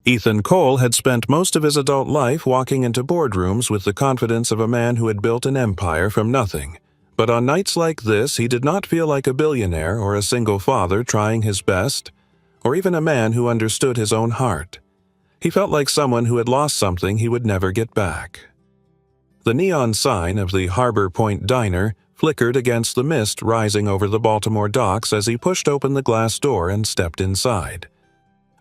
Ethan Cole had spent most of his adult life walking into boardrooms with the confidence of a man who had built an empire from nothing. But on nights like this, he did not feel like a billionaire or a single father trying his best, or even a man who understood his own heart. He felt like someone who had lost something he would never get back. The neon sign of the Harbor Point Diner flickered against the mist rising over the Baltimore docks as he pushed open the glass door and stepped inside.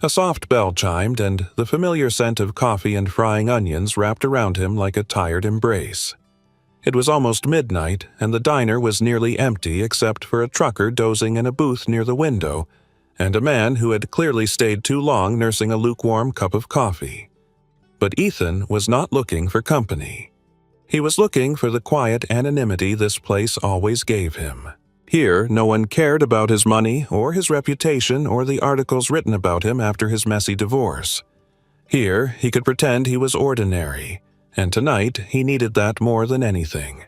A soft bell chimed, and the familiar scent of coffee and frying onions wrapped around him like a tired embrace. It was almost midnight, and the diner was nearly empty except for a trucker dozing in a booth near the window, and a man who had clearly stayed too long nursing a lukewarm cup of coffee. But Ethan was not looking for company. He was looking for the quiet anonymity this place always gave him. Here, no one cared about his money or his reputation or the articles written about him after his messy divorce. Here, he could pretend he was ordinary, and tonight he needed that more than anything.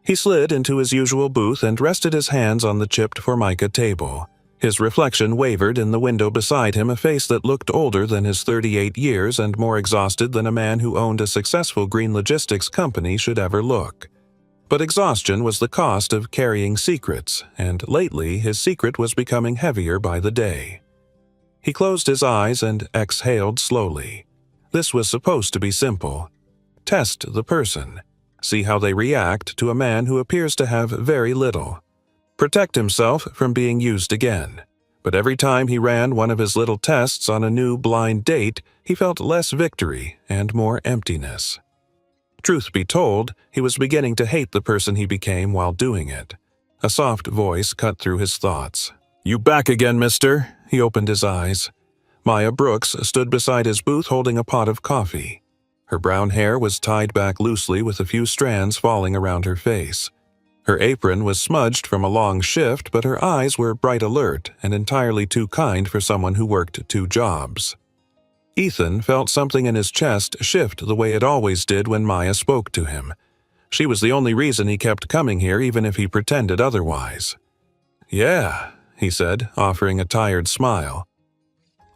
He slid into his usual booth and rested his hands on the chipped formica table. His reflection wavered in the window beside him, a face that looked older than his 38 years and more exhausted than a man who owned a successful green logistics company should ever look. But exhaustion was the cost of carrying secrets, and lately his secret was becoming heavier by the day. He closed his eyes and exhaled slowly. This was supposed to be simple. Test the person. See how they react to a man who appears to have very little. Protect himself from being used again. But every time he ran one of his little tests on a new blind date, he felt less victory and more emptiness. Truth be told, he was beginning to hate the person he became while doing it. A soft voice cut through his thoughts. "You back again, mister?" He opened his eyes. Maya Brooks stood beside his booth holding a pot of coffee. Her brown hair was tied back loosely with a few strands falling around her face. Her apron was smudged from a long shift, but her eyes were bright alert and entirely too kind for someone who worked 2 jobs. Ethan felt something in his chest shift the way it always did when Maya spoke to him. She was the only reason he kept coming here, even if he pretended otherwise. "Yeah," he said, offering a tired smile.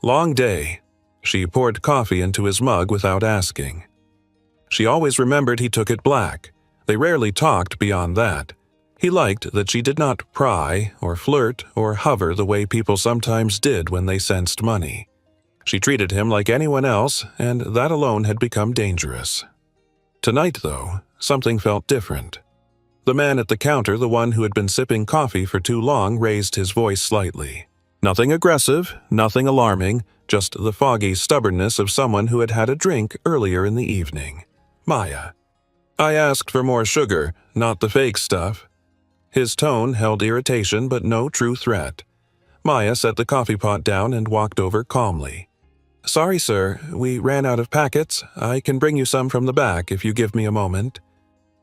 "Long day." She poured coffee into his mug without asking. She always remembered he took it black. They rarely talked beyond that. He liked that she did not pry or flirt or hover the way people sometimes did when they sensed money. She treated him like anyone else, and that alone had become dangerous. Tonight, though, something felt different. The man at the counter, the one who had been sipping coffee for too long, raised his voice slightly. Nothing aggressive, nothing alarming, just the foggy stubbornness of someone who had had a drink earlier in the evening. "Maya, I asked for more sugar, not the fake stuff." His tone held irritation but no true threat. Maya set the coffee pot down and walked over calmly. "Sorry, sir, we ran out of packets. I can bring you some from the back if you give me a moment."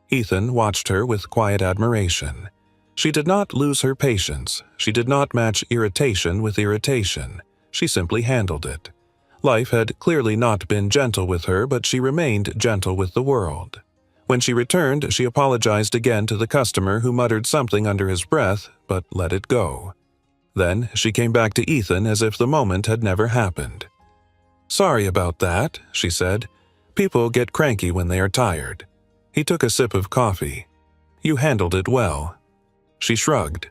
Ethan watched her with quiet admiration. She did not lose her patience. She did not match irritation with irritation. She simply handled it. Life had clearly not been gentle with her, but she remained gentle with the world. When she returned, she apologized again to the customer who muttered something under his breath, but let it go. Then she came back to Ethan as if the moment had never happened. "Sorry about that," she said. "People get cranky when they are tired." He took a sip of coffee. "You handled it well." She shrugged.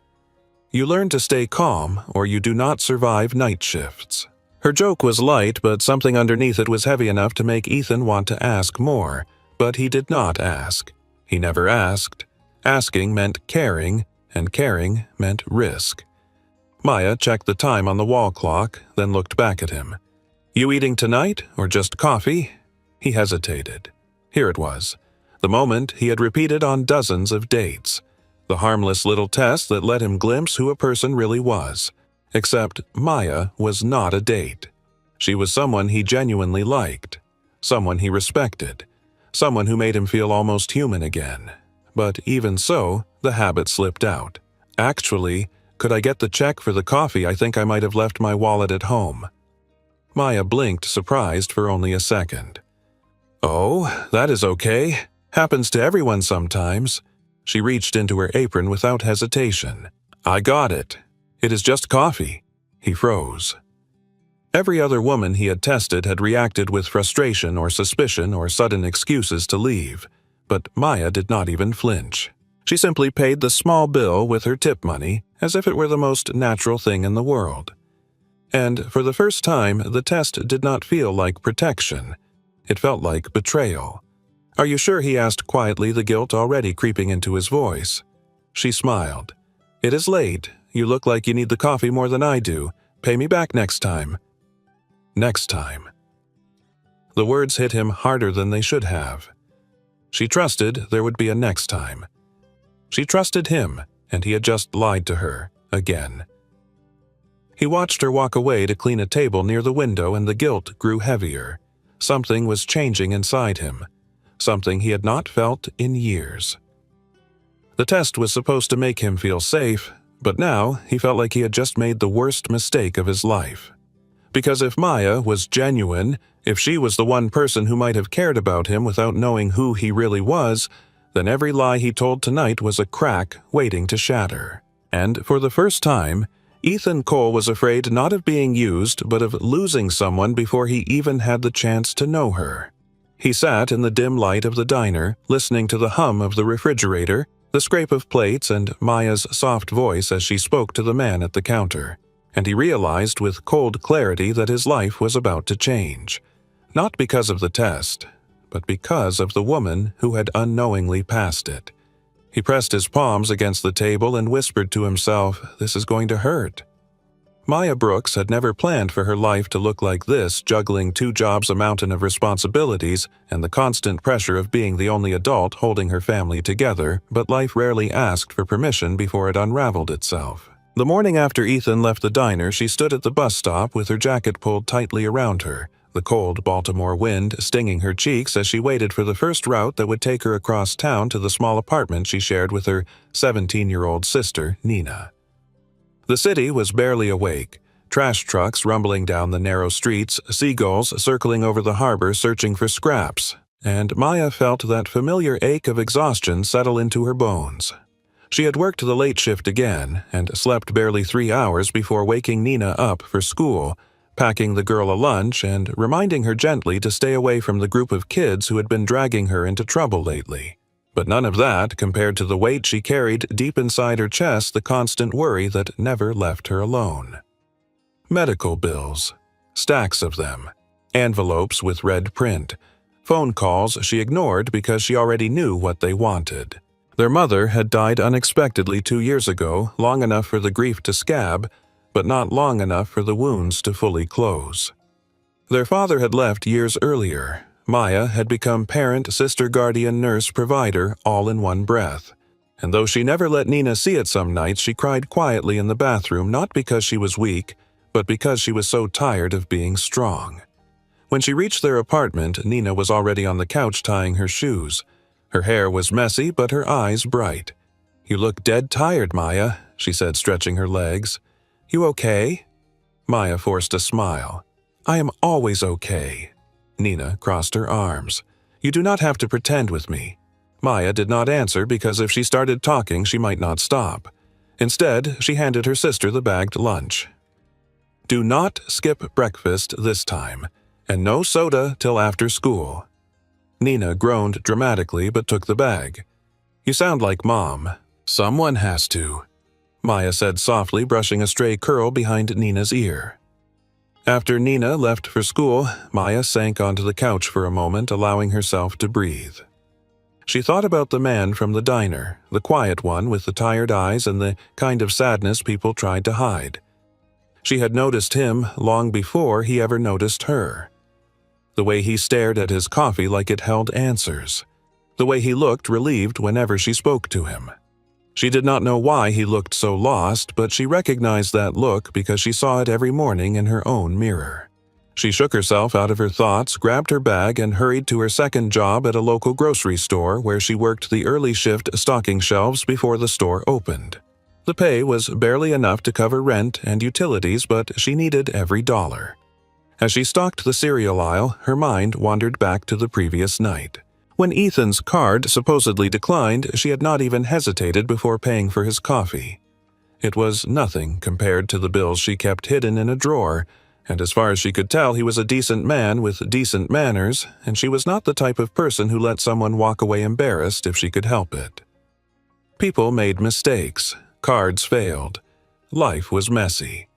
"You learn to stay calm, or you do not survive night shifts." Her joke was light, but something underneath it was heavy enough to make Ethan want to ask more. But he did not ask. He never asked. Asking meant caring, and caring meant risk. Maya checked the time on the wall clock, then looked back at him. "You eating tonight, or just coffee?" He hesitated. Here it was. The moment he had repeated on dozens of dates. The harmless little test that let him glimpse who a person really was. Except Maya was not a date. She was someone he genuinely liked. Someone he respected. Someone who made him feel almost human again. But even so, the habit slipped out. "Actually, could I get the check for the coffee? I think I might have left my wallet at home." Maya blinked, surprised for only a second. "Oh, that is okay. Happens to everyone sometimes." She reached into her apron without hesitation. "I got it. It is just coffee." He froze. Every other woman he had tested had reacted with frustration or suspicion or sudden excuses to leave, but Maya did not even flinch. She simply paid the small bill with her tip money as if it were the most natural thing in the world. And for the first time, the test did not feel like protection. It felt like betrayal. "Are you sure?" he asked quietly, the guilt already creeping into his voice. She smiled. "It is late. You look like you need the coffee more than I do. Pay me back next time." Next time. The words hit him harder than they should have. She trusted there would be a next time. She trusted him, and he had just lied to her, again. He watched her walk away to clean a table near the window, and the guilt grew heavier. Something was changing inside him. Something he had not felt in years. The test was supposed to make him feel safe, but now he felt like he had just made the worst mistake of his life. Because if Maya was genuine, if she was the one person who might have cared about him without knowing who he really was, then every lie he told tonight was a crack waiting to shatter. And for the first time, Ethan Cole was afraid not of being used, but of losing someone before he even had the chance to know her. He sat in the dim light of the diner, listening to the hum of the refrigerator, the scrape of plates, and Maya's soft voice as she spoke to the man at the counter. And he realized with cold clarity that his life was about to change. Not because of the test, but because of the woman who had unknowingly passed it. He pressed his palms against the table and whispered to himself, "This is going to hurt." Maya Brooks had never planned for her life to look like this, juggling 2 jobs, a mountain of responsibilities, and the constant pressure of being the only adult holding her family together, but life rarely asked for permission before it unraveled itself. The morning after Ethan left the diner, she stood at the bus stop with her jacket pulled tightly around her, the cold Baltimore wind stinging her cheeks as she waited for the first route that would take her across town to the small apartment she shared with her 17-year-old sister, Nina. The city was barely awake, trash trucks rumbling down the narrow streets, seagulls circling over the harbor searching for scraps, and Maya felt that familiar ache of exhaustion settle into her bones. She had worked the late shift again, and slept barely 3 hours before waking Nina up for school, packing the girl a lunch and reminding her gently to stay away from the group of kids who had been dragging her into trouble lately. But none of that compared to the weight she carried deep inside her chest, the constant worry that never left her alone. Medical bills. Stacks of them. Envelopes with red print. Phone calls she ignored because she already knew what they wanted. Their mother had died unexpectedly 2 years ago, long enough for the grief to scab, but not long enough for the wounds to fully close. Their father had left years earlier. Maya had become parent, sister, guardian, nurse, provider, all in one breath. And though she never let Nina see it some nights, she cried quietly in the bathroom, not because she was weak, but because she was so tired of being strong. When she reached their apartment, Nina was already on the couch tying her shoes. Her hair was messy, but her eyes bright. "You look dead tired, Maya," she said, stretching her legs. "You okay?" Maya forced a smile. "I am always okay." Nina crossed her arms. "You do not have to pretend with me." Maya did not answer because if she started talking, she might not stop. Instead, she handed her sister the bagged lunch. "Do not skip breakfast this time, and no soda till after school." Nina groaned dramatically but took the bag. "You sound like Mom." "Someone has to," Maya said softly, brushing a stray curl behind Nina's ear. After Nina left for school, Maya sank onto the couch for a moment, allowing herself to breathe. She thought about the man from the diner, the quiet one with the tired eyes and the kind of sadness people tried to hide. She had noticed him long before he ever noticed her. The way he stared at his coffee like it held answers. The way he looked relieved whenever she spoke to him. She did not know why he looked so lost, but she recognized that look because she saw it every morning in her own mirror. She shook herself out of her thoughts, grabbed her bag, and hurried to her second job at a local grocery store where she worked the early shift stocking shelves before the store opened. The pay was barely enough to cover rent and utilities, but she needed every dollar. As she stocked the cereal aisle, her mind wandered back to the previous night. When Ethan's card supposedly declined, she had not even hesitated before paying for his coffee. It was nothing compared to the bills she kept hidden in a drawer, And as far as she could tell, he was a decent man with decent manners, and she was not the type of person who let someone walk away embarrassed if she could help it. People made mistakes. Cards failed. Life was messy.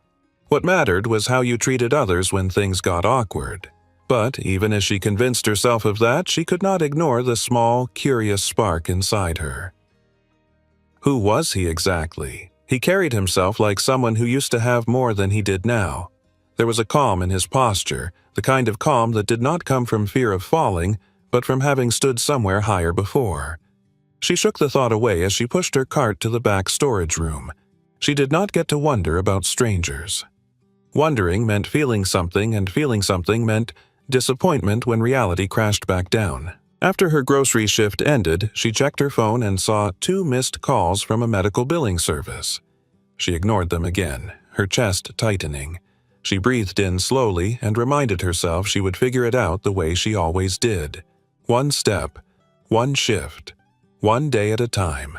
What mattered was how you treated others when things got awkward. But even as she convinced herself of that, she could not ignore the small, curious spark inside her. Who was he exactly? He carried himself like someone who used to have more than he did now. There was a calm in his posture, the kind of calm that did not come from fear of falling, but from having stood somewhere higher before. She shook the thought away as she pushed her cart to the back storage room. She did not get to wonder about strangers. Wondering meant feeling something, and feeling something meant disappointment when reality crashed back down. After her grocery shift ended, she checked her phone and saw 2 missed calls from a medical billing service. She ignored them again, her chest tightening. She breathed in slowly and reminded herself she would figure it out the way she always did. One step, one shift, one day at a time.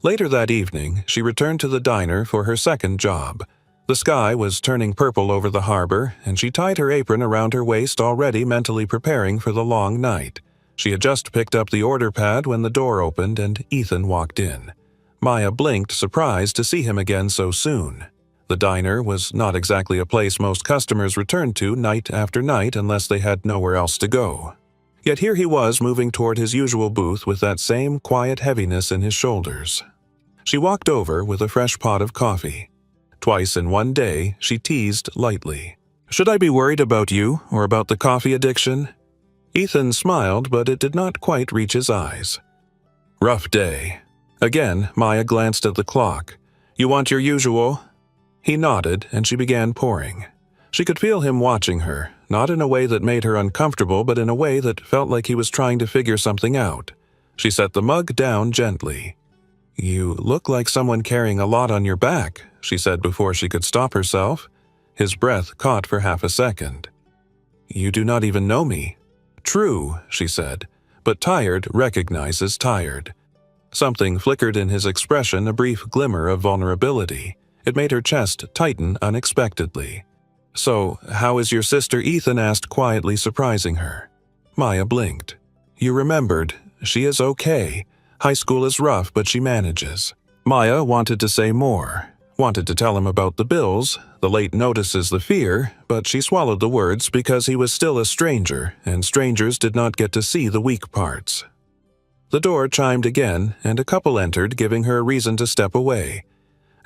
Later that evening, she returned to the diner for her second job. The sky was turning purple over the harbor, and she tied her apron around her waist, already mentally preparing for the long night. She had just picked up the order pad when the door opened and Ethan walked in. Maya blinked, surprised to see him again so soon. The diner was not exactly a place most customers returned to night after night unless they had nowhere else to go. Yet here he was moving toward his usual booth with that same quiet heaviness in his shoulders. She walked over with a fresh pot of coffee. Twice in one day, she teased lightly. "Should I be worried about you or about the coffee addiction?" Ethan smiled, but it did not quite reach his eyes. "Rough day." Again, Maya glanced at the clock. "You want your usual?" He nodded, and she began pouring. She could feel him watching her, not in a way that made her uncomfortable, but in a way that felt like he was trying to figure something out. She set the mug down gently. "You look like someone carrying a lot on your back," she said before she could stop herself. His breath caught for half a second. "You do not even know me." "True," she said, but tired recognizes tired. Something flickered in his expression, a brief glimmer of vulnerability. It made her chest tighten unexpectedly. "So, how is your sister?" Ethan asked quietly, surprising her. Maya blinked. "You remembered. She is okay. High school is rough, but she manages." Maya wanted to say more, wanted to tell him about the bills, the late notices, the fear, but she swallowed the words because he was still a stranger, and strangers did not get to see the weak parts. The door chimed again, and a couple entered, giving her a reason to step away.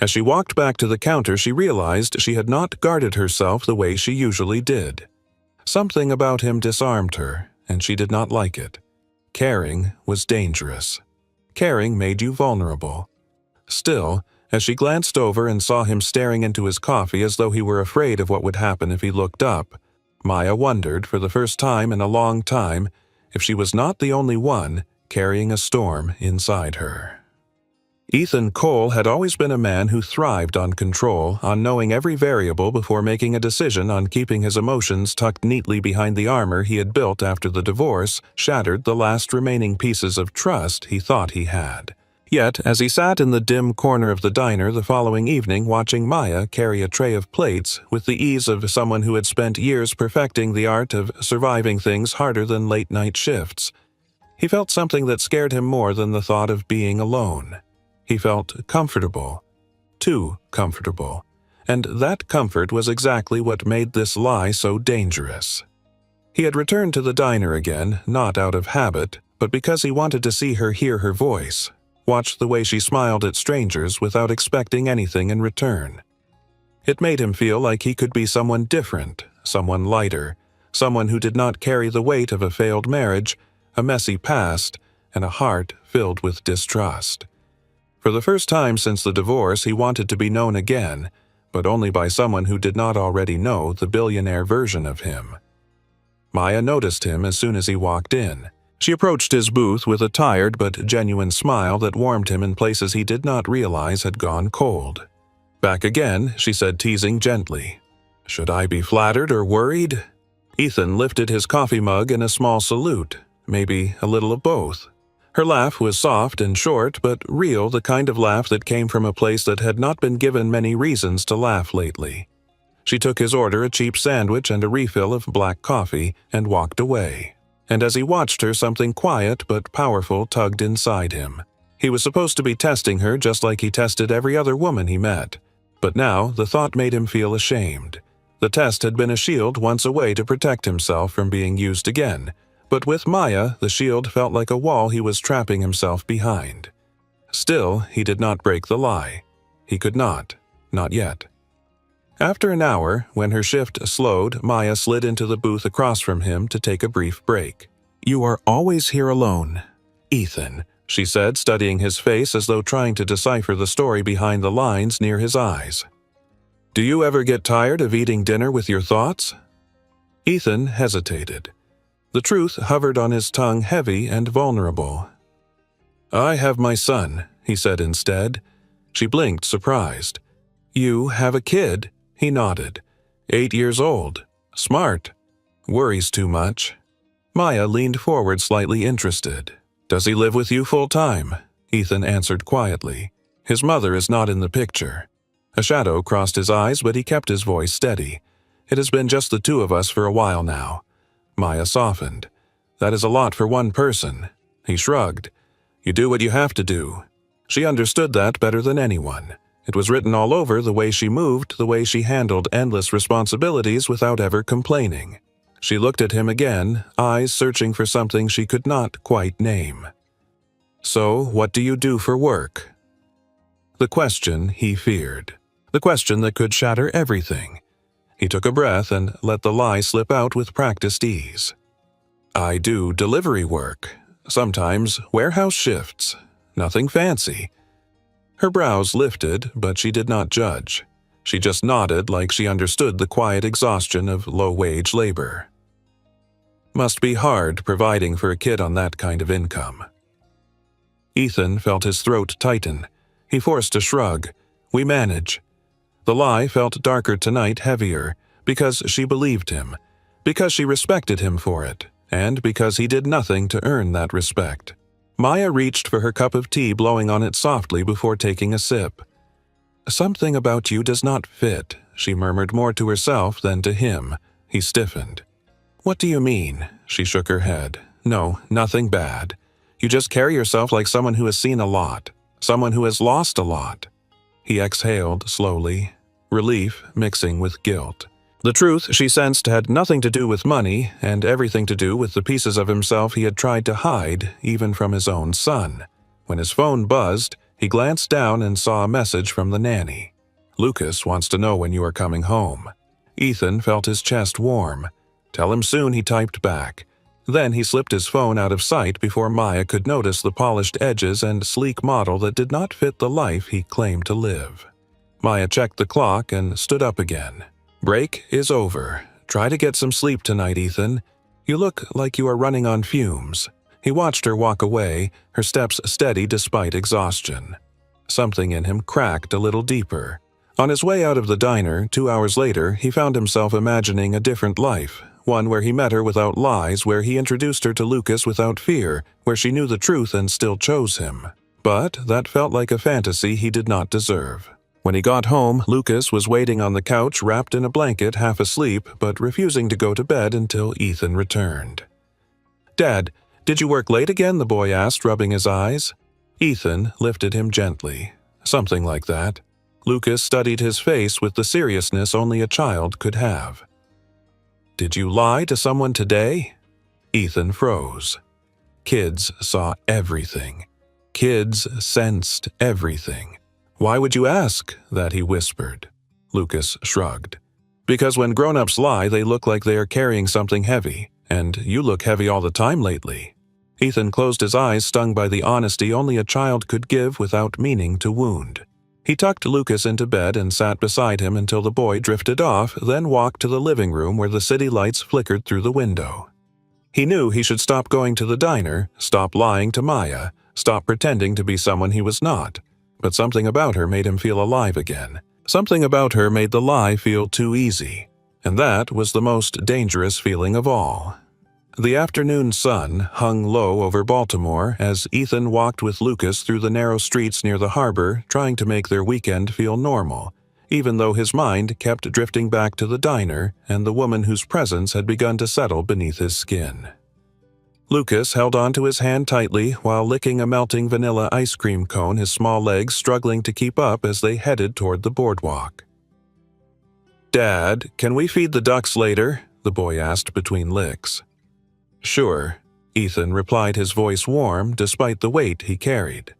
As she walked back to the counter, she realized she had not guarded herself the way she usually did. Something about him disarmed her, and she did not like it. Caring was dangerous. Caring made you vulnerable. Still, as she glanced over and saw him staring into his coffee as though he were afraid of what would happen if he looked up, Maya wondered, for the first time in a long time, if she was not the only one carrying a storm inside her. Ethan Cole had always been a man who thrived on control, on knowing every variable before making a decision, on keeping his emotions tucked neatly behind the armor he had built after the divorce shattered the last remaining pieces of trust he thought he had. Yet, as he sat in the dim corner of the diner the following evening watching Maya carry a tray of plates with the ease of someone who had spent years perfecting the art of surviving things harder than late-night shifts, he felt something that scared him more than the thought of being alone. He felt comfortable, too comfortable, and that comfort was exactly what made this lie so dangerous. He had returned to the diner again, not out of habit, but because he wanted to see her, hear her voice, watch the way she smiled at strangers without expecting anything in return. It made him feel like he could be someone different, someone lighter, someone who did not carry the weight of a failed marriage, a messy past, and a heart filled with distrust. For the first time since the divorce, he wanted to be known again, but only by someone who did not already know the billionaire version of him. Maya noticed him as soon as he walked in. She approached his booth with a tired but genuine smile that warmed him in places he did not realize had gone cold. "Back again," she said, teasing gently. "Should I be flattered or worried?" Ethan lifted his coffee mug in a small salute, maybe a little of both. Her laugh was soft and short, but real, the kind of laugh that came from a place that had not been given many reasons to laugh lately. She took his order, a cheap sandwich and a refill of black coffee, and walked away. And as he watched her, something quiet but powerful tugged inside him. He was supposed to be testing her just like he tested every other woman he met. But now the thought made him feel ashamed. The test had been a shield once a way to protect himself from being used again, but with Maya, the shield felt like a wall he was trapping himself behind. Still, he did not break the lie. He could not yet. After an hour, when her shift slowed, Maya slid into the booth across from him to take a brief break. "You are always here alone, Ethan," she said, studying his face as though trying to decipher the story behind the lines near his eyes. "Do you ever get tired of eating dinner with your thoughts?" Ethan hesitated. The truth hovered on his tongue, heavy and vulnerable. "I have my son," he said instead. She blinked, surprised. "You have a kid?" He nodded. 8 years old. Smart. Worries too much. Maya leaned forward, slightly interested. "Does he live with you full-time?" Ethan answered quietly. "His mother is not in the picture." A shadow crossed his eyes, but he kept his voice steady. "It has been just the two of us for a while now." Maya softened. "That is a lot for one person." He shrugged. "You do what you have to do." She understood that better than anyone. It was written all over the way she moved, the way she handled endless responsibilities without ever complaining. She looked at him again, eyes searching for something she could not quite name. "So, what do you do for work?" The question he feared. The question that could shatter everything. He took a breath and let the lie slip out with practiced ease. "I do delivery work. Sometimes warehouse shifts. Nothing fancy." Her brows lifted, but she did not judge. She just nodded like she understood the quiet exhaustion of low-wage labor. Must be hard providing for a kid on that kind of income. Ethan felt his throat tighten. He forced a shrug. "We manage." The lie felt darker tonight, heavier, because she believed him, because she respected him for it, and because he did nothing to earn that respect. Maya reached for her cup of tea, blowing on it softly before taking a sip. "Something about you does not fit," she murmured, more to herself than to him. He stiffened. "What do you mean?" She shook her head. "No, nothing bad. You just carry yourself like someone who has seen a lot, someone who has lost a lot." He exhaled slowly, relief mixing with guilt. The truth, she sensed, had nothing to do with money, and everything to do with the pieces of himself he had tried to hide, even from his own son. When his phone buzzed, he glanced down and saw a message from the nanny. "Lucas wants to know when you are coming home." Ethan felt his chest warm. "Tell him soon," he typed back. Then he slipped his phone out of sight before Maya could notice the polished edges and sleek model that did not fit the life he claimed to live. Maya checked the clock and stood up again. "Break is over. Try to get some sleep tonight, Ethan. You look like you are running on fumes." He watched her walk away, her steps steady despite exhaustion. Something in him cracked a little deeper. On his way out of the diner, 2 hours later, he found himself imagining a different life, one where he met her without lies, where he introduced her to Lucas without fear, where she knew the truth and still chose him. But that felt like a fantasy he did not deserve. When he got home, Lucas was waiting on the couch, wrapped in a blanket, half asleep, but refusing to go to bed until Ethan returned. "Dad, did you work late again?" the boy asked, rubbing his eyes. Ethan lifted him gently. "Something like that." Lucas studied his face with the seriousness only a child could have. "Did you lie to someone today?" Ethan froze. Kids saw everything. Kids sensed everything. "Why would you ask that?" he whispered. Lucas shrugged. "Because when grown-ups lie, they look like they are carrying something heavy, and you look heavy all the time lately." Ethan closed his eyes, stung by the honesty only a child could give without meaning to wound. He tucked Lucas into bed and sat beside him until the boy drifted off, then walked to the living room where the city lights flickered through the window. He knew he should stop going to the diner, stop lying to Maya, stop pretending to be someone he was not. But something about her made him feel alive again. Something about her made the lie feel too easy. And that was the most dangerous feeling of all. The afternoon sun hung low over Baltimore as Ethan walked with Lucas through the narrow streets near the harbor, trying to make their weekend feel normal. even though his mind kept drifting back to the diner and the woman whose presence had begun to settle beneath his skin. Lucas held onto his hand tightly while licking a melting vanilla ice cream cone, his small legs struggling to keep up as they headed toward the boardwalk. "Dad, can we feed the ducks later?" the boy asked between licks. "Sure," Ethan replied, his voice warm despite the weight he carried.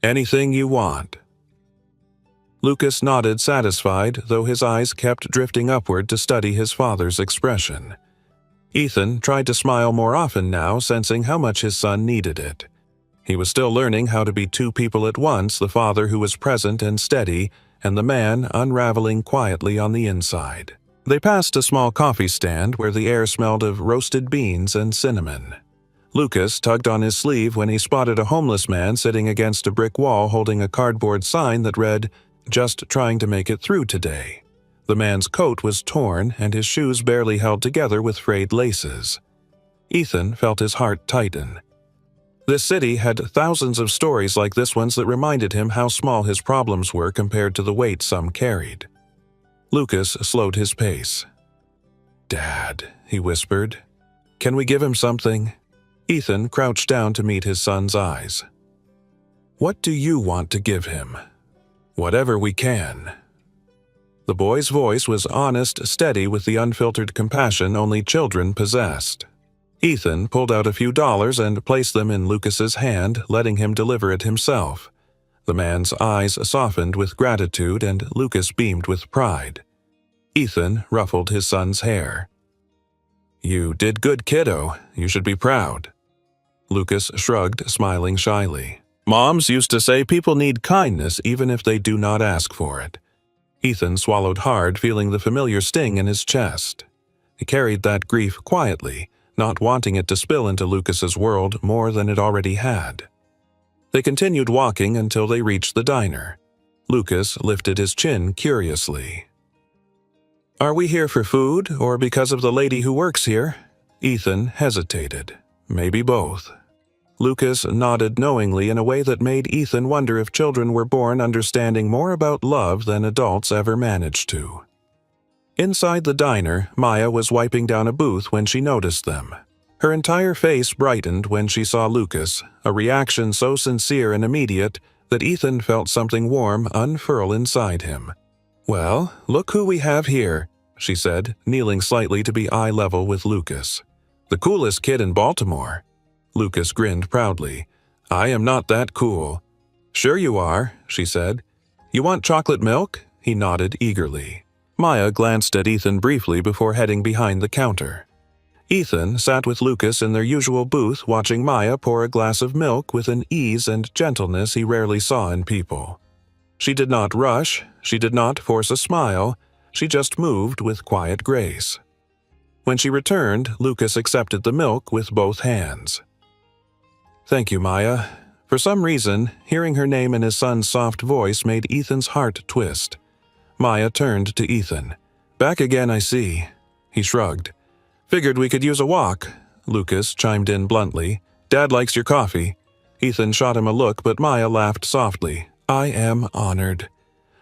"Anything you want." Lucas nodded, satisfied, though his eyes kept drifting upward to study his father's expression. Ethan tried to smile more often now, sensing how much his son needed it. He was still learning how to be two people at once, the father who was present and steady, and the man unraveling quietly on the inside. They passed a small coffee stand where the air smelled of roasted beans and cinnamon. Lucas tugged on his sleeve when he spotted a homeless man sitting against a brick wall holding a cardboard sign that read, "Just trying to make it through today." The man's coat was torn and his shoes barely held together with frayed laces. Ethan felt his heart tighten. This city had thousands of stories like this one that reminded him how small his problems were compared to the weight some carried. Lucas slowed his pace. "Dad," he whispered, "can we give him something?" Ethan crouched down to meet his son's eyes. "What do you want to give him?" "Whatever we can." The boy's voice was honest, steady, with the unfiltered compassion only children possessed. Ethan pulled out a few dollars and placed them in Lucas's hand, letting him deliver it himself. The man's eyes softened with gratitude and Lucas beamed with pride. Ethan ruffled his son's hair. "You did good, kiddo. You should be proud." Lucas shrugged, smiling shyly. "Moms used to say people need kindness even if they do not ask for it." Ethan swallowed hard, feeling the familiar sting in his chest. He carried that grief quietly, not wanting it to spill into Lucas's world more than it already had. They continued walking until they reached the diner. Lucas lifted his chin curiously. "Are we here for food, or because of the lady who works here?" Ethan hesitated. "Maybe both." Lucas nodded knowingly in a way that made Ethan wonder if children were born understanding more about love than adults ever managed to. Inside the diner, Maya was wiping down a booth when she noticed them. Her entire face brightened when she saw Lucas, a reaction so sincere and immediate that Ethan felt something warm unfurl inside him. "Well, look who we have here," she said, kneeling slightly to be eye level with Lucas. "The coolest kid in Baltimore." Lucas grinned proudly. "I am not that cool." "Sure you are," she said. "You want chocolate milk?" He nodded eagerly. Maya glanced at Ethan briefly before heading behind the counter. Ethan sat with Lucas in their usual booth, watching Maya pour a glass of milk with an ease and gentleness he rarely saw in people. She did not rush, she did not force a smile, she just moved with quiet grace. When she returned, Lucas accepted the milk with both hands. "Thank you, Maya." For some reason, hearing her name in his son's soft voice made Ethan's heart twist. Maya turned to Ethan. "Back again, I see." He shrugged. "Figured we could use a walk." Lucas chimed in bluntly. "Dad likes your coffee." Ethan shot him a look, but Maya laughed softly. "I am honored."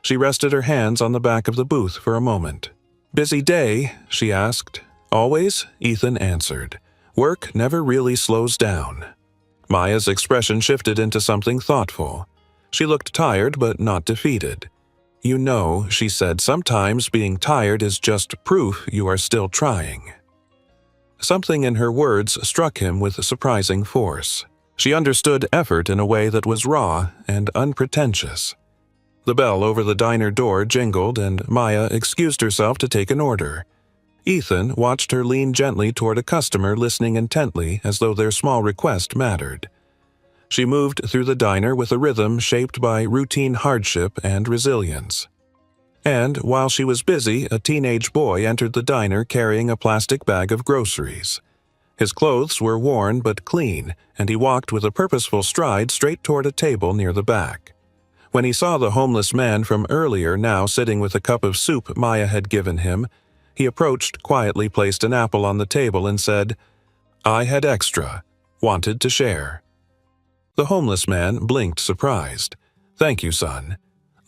She rested her hands on the back of the booth for a moment. "Busy day?" she asked. "Always," Ethan answered. "Work never really slows down." Maya's expression shifted into something thoughtful. She looked tired but not defeated. "You know," she said, "sometimes being tired is just proof you are still trying." Something in her words struck him with surprising force. She understood effort in a way that was raw and unpretentious. The bell over the diner door jingled and Maya excused herself to take an order. Ethan watched her lean gently toward a customer, listening intently as though their small request mattered. She moved through the diner with a rhythm shaped by routine hardship and resilience. And while she was busy, a teenage boy entered the diner carrying a plastic bag of groceries. His clothes were worn but clean, and he walked with a purposeful stride straight toward a table near the back. When he saw the homeless man from earlier now sitting with a cup of soup Maya had given him, he approached, quietly placed an apple on the table and said, "I had extra. Wanted to share." The homeless man blinked surprised. "Thank you, son."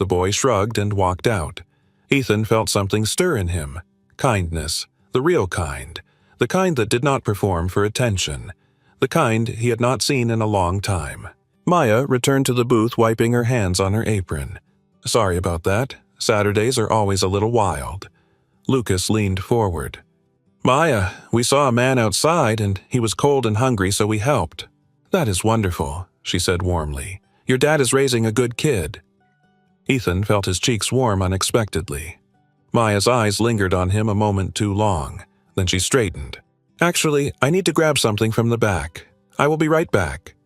The boy shrugged and walked out. Ethan felt something stir in him. Kindness. The real kind. The kind that did not perform for attention. The kind he had not seen in a long time. Maya returned to the booth, wiping her hands on her apron. "Sorry about that. Saturdays are always a little wild." Lucas leaned forward. "Maya, we saw a man outside and he was cold and hungry, so we helped." "That is wonderful," she said warmly. "Your dad is raising a good kid." Ethan felt his cheeks warm unexpectedly. Maya's eyes lingered on him a moment too long. Then she straightened. "Actually, I need to grab something from the back. I will be right back."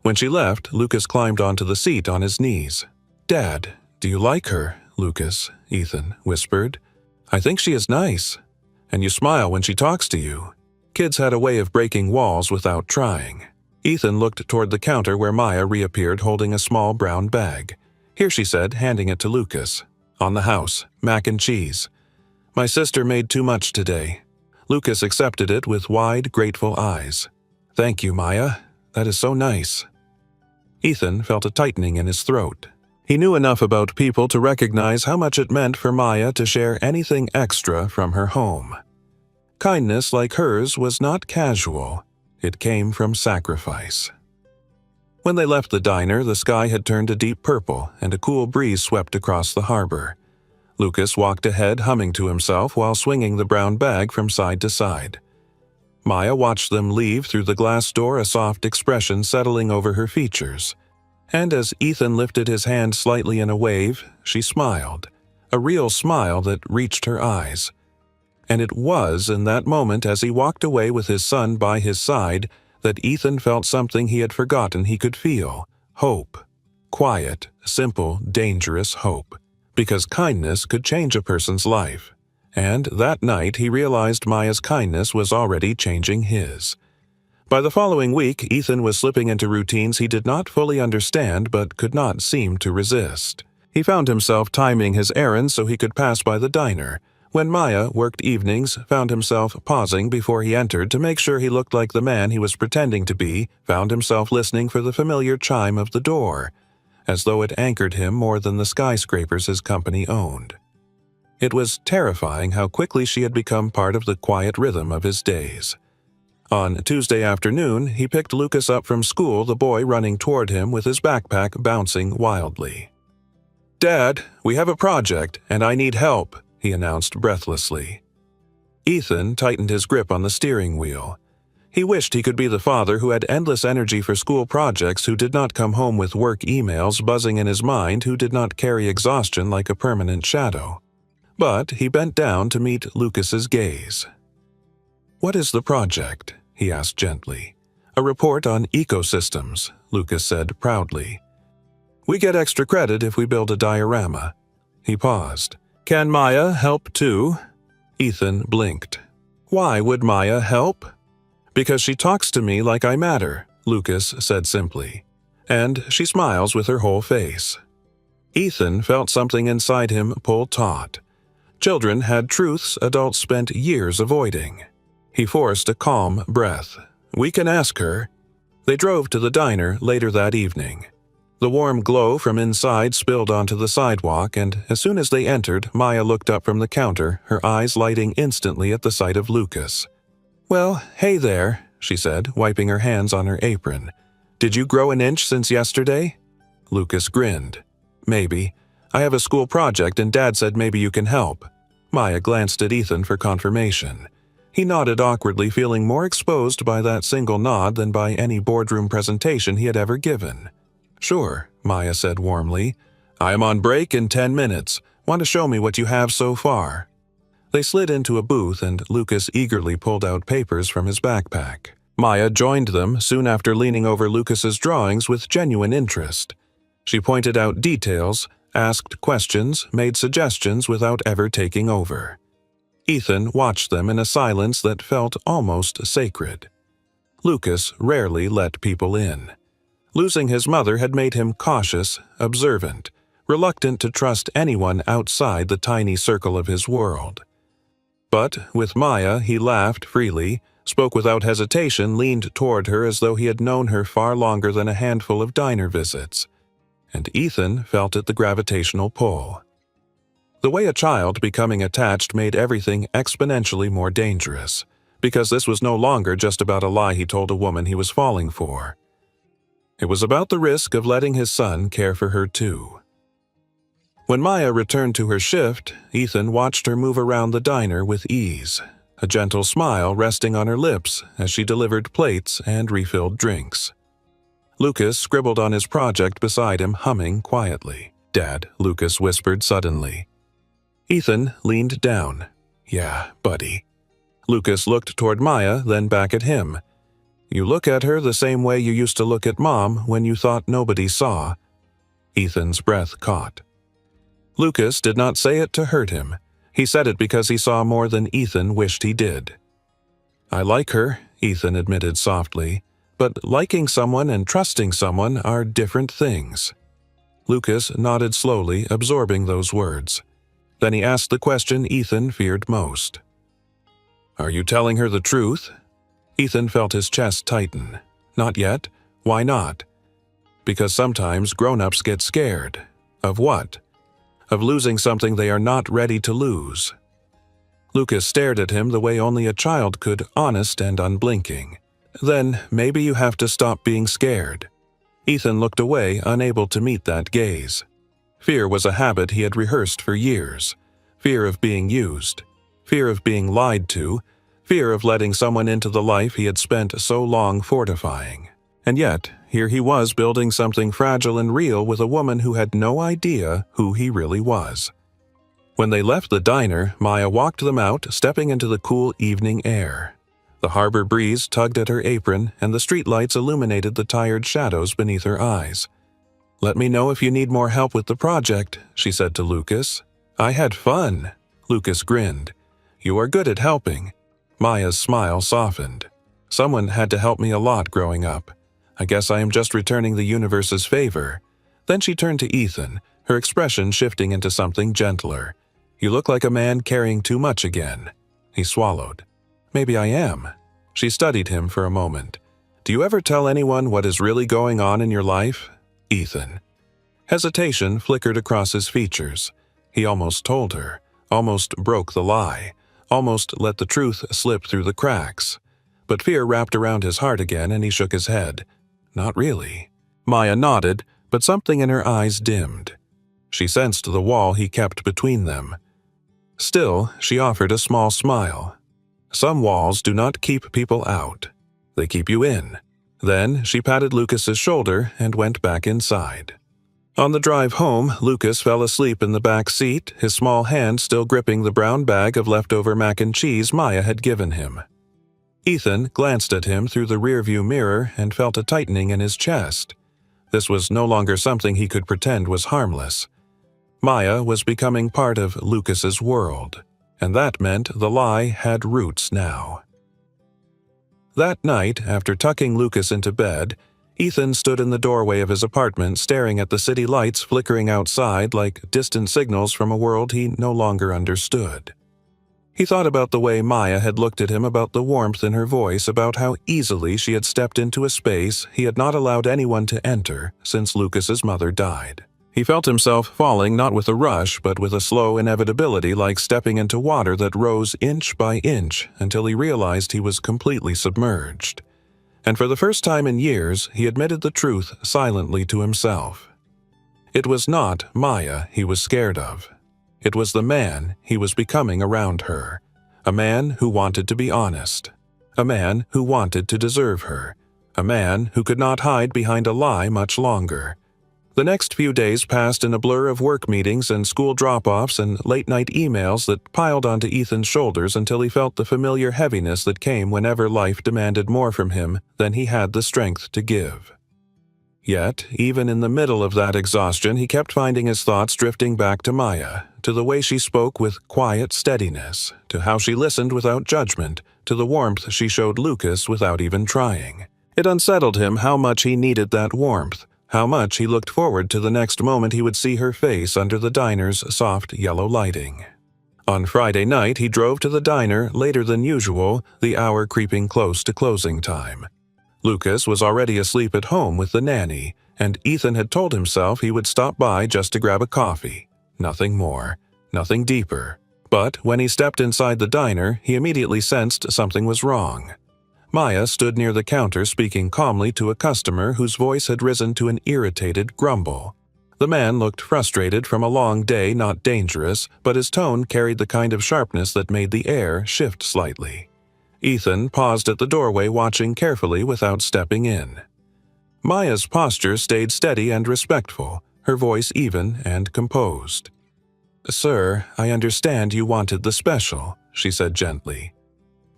When she left, Lucas climbed onto the seat on his knees. "Dad, do you like her, Lucas?" Ethan whispered. "I think she is nice. And you smile when she talks to you." Kids had a way of breaking walls without trying. Ethan looked toward the counter where Maya reappeared holding a small brown bag. "Here," she said, handing it to Lucas. "On the house, mac and cheese. My sister made too much today." Lucas accepted it with wide, grateful eyes. "Thank you, Maya. That is so nice." Ethan felt a tightening in his throat. He knew enough about people to recognize how much it meant for Maya to share anything extra from her home. Kindness like hers was not casual. It came from sacrifice. When they left the diner, the sky had turned a deep purple and a cool breeze swept across the harbor. Lucas walked ahead, humming to himself while swinging the brown bag from side to side. Maya watched them leave through the glass door, a soft expression settling over her features. And as Ethan lifted his hand slightly in a wave, she smiled, a real smile that reached her eyes. And it was in that moment, as he walked away with his son by his side, that Ethan felt something he had forgotten he could feel: hope. Quiet, simple, dangerous hope. Because kindness could change a person's life. And that night he realized Maya's kindness was already changing his. By the following week, Ethan was slipping into routines he did not fully understand but could not seem to resist. He found himself timing his errands so he could pass by the diner. When Maya worked evenings, found himself pausing before he entered to make sure he looked like the man he was pretending to be, found himself listening for the familiar chime of the door, as though it anchored him more than the skyscrapers his company owned. It was terrifying how quickly she had become part of the quiet rhythm of his days. On Tuesday afternoon, he picked Lucas up from school, the boy running toward him with his backpack bouncing wildly. "Dad, we have a project, and I need help," he announced breathlessly. Ethan tightened his grip on the steering wheel. He wished he could be the father who had endless energy for school projects, who did not come home with work emails buzzing in his mind, who did not carry exhaustion like a permanent shadow. But he bent down to meet Lucas's gaze. "What is the project?" he asked gently. "A report on ecosystems," Lucas said proudly. "We get extra credit if we build a diorama." He paused. "Can Maya help too?" Ethan blinked. "Why would Maya help?" "Because she talks to me like I matter," Lucas said simply. "And she smiles with her whole face." Ethan felt something inside him pull taut. Children had truths adults spent years avoiding. He forced a calm breath. "We can ask her." They drove to the diner later that evening. The warm glow from inside spilled onto the sidewalk, and as soon as they entered, Maya looked up from the counter, her eyes lighting instantly at the sight of Lucas. "Well, hey there," she said, wiping her hands on her apron. "Did you grow an inch since yesterday?" Lucas grinned. "Maybe. I have a school project and Dad said maybe you can help." Maya glanced at Ethan for confirmation. He nodded awkwardly, feeling more exposed by that single nod than by any boardroom presentation he had ever given. "Sure," Maya said warmly. "I am on break in 10 minutes. Want to show me what you have so far?" They slid into a booth and Lucas eagerly pulled out papers from his backpack. Maya joined them, soon after leaning over Lucas's drawings with genuine interest. She pointed out details, asked questions, made suggestions without ever taking over. Ethan watched them in a silence that felt almost sacred. Lucas rarely let people in. Losing his mother had made him cautious, observant, reluctant to trust anyone outside the tiny circle of his world. But with Maya, he laughed freely, spoke without hesitation, leaned toward her as though he had known her far longer than a handful of diner visits. and Ethan felt it the gravitational pull. The way a child becoming attached made everything exponentially more dangerous, because this was no longer just about a lie he told a woman he was falling for. It was about the risk of letting his son care for her too. When Maya returned to her shift, Ethan watched her move around the diner with ease, a gentle smile resting on her lips as she delivered plates and refilled drinks. Lucas scribbled on his project beside him, humming quietly. "Dad," Lucas whispered suddenly. Ethan leaned down. "Yeah, buddy." Lucas looked toward Maya, then back at him. "You look at her the same way you used to look at Mom when you thought nobody saw." Ethan's breath caught. Lucas did not say it to hurt him. He said it because he saw more than Ethan wished he did. "I like her," Ethan admitted softly, "but liking someone and trusting someone are different things." Lucas nodded slowly, absorbing those words. Then he asked the question Ethan feared most. "Are you telling her the truth?" Ethan felt his chest tighten. "Not yet. Why not?" "Because sometimes grown-ups get scared." "Of what?" "Of losing something they are not ready to lose." Lucas stared at him the way only a child could, honest and unblinking. "Then maybe you have to stop being scared." Ethan looked away, unable to meet that gaze. Fear was a habit he had rehearsed for years. Fear of being used. Fear of being lied to. Fear of letting someone into the life he had spent so long fortifying. And yet, here he was building something fragile and real with a woman who had no idea who he really was. When they left the diner, Maya walked them out, stepping into the cool evening air. The harbor breeze tugged at her apron, and the streetlights illuminated the tired shadows beneath her eyes. "Let me know if you need more help with the project," she said to Lucas. "I had fun." Lucas grinned. "You are good at helping." Maya's smile softened. "Someone had to help me a lot growing up. I guess I am just returning the universe's favor." Then she turned to Ethan, her expression shifting into something gentler. "You look like a man carrying too much again." He swallowed. "Maybe I am." She studied him for a moment. "Do you ever tell anyone what is really going on in your life?" "Ethan." Hesitation flickered across his features. He almost told her, almost broke the lie, almost let the truth slip through the cracks. But fear wrapped around his heart again, and he shook his head. "Not really." Maya nodded, but something in her eyes dimmed. She sensed the wall he kept between them. Still, she offered a small smile. "Some walls do not keep people out. They keep you in." Then she patted Lucas's shoulder and went back inside. On the drive home, Lucas fell asleep in the back seat, his small hand still gripping the brown bag of leftover mac and cheese Maya had given him. Ethan glanced at him through the rearview mirror and felt a tightening in his chest. This was no longer something he could pretend was harmless. Maya was becoming part of Lucas's world, and that meant the lie had roots now. That night, after tucking Lucas into bed, Ethan stood in the doorway of his apartment staring at the city lights flickering outside like distant signals from a world he no longer understood. He thought about the way Maya had looked at him, about the warmth in her voice, about how easily she had stepped into a space he had not allowed anyone to enter since Lucas's mother died. He felt himself falling not with a rush but with a slow inevitability, like stepping into water that rose inch by inch until he realized he was completely submerged. And for the first time in years, he admitted the truth silently to himself. It was not Maya he was scared of. It was the man he was becoming around her. A man who wanted to be honest. A man who wanted to deserve her. A man who could not hide behind a lie much longer. The next few days passed in a blur of work meetings and school drop-offs and late-night emails that piled onto Ethan's shoulders until he felt the familiar heaviness that came whenever life demanded more from him than he had the strength to give. Yet, even in the middle of that exhaustion, he kept finding his thoughts drifting back to Maya, to the way she spoke with quiet steadiness, to how she listened without judgment, to the warmth she showed Lucas without even trying. It unsettled him how much he needed that warmth, how much he looked forward to the next moment he would see her face under the diner's soft yellow lighting. On Friday night, he drove to the diner later than usual, the hour creeping close to closing time. Lucas was already asleep at home with the nanny, and Ethan had told himself he would stop by just to grab a coffee. Nothing more, nothing deeper. But when he stepped inside the diner, he immediately sensed something was wrong. Maya stood near the counter speaking calmly to a customer whose voice had risen to an irritated grumble. The man looked frustrated from a long day, not dangerous, but his tone carried the kind of sharpness that made the air shift slightly. Ethan paused at the doorway, watching carefully without stepping in. Maya's posture stayed steady and respectful, her voice even and composed. "Sir, I understand you wanted the special," she said gently.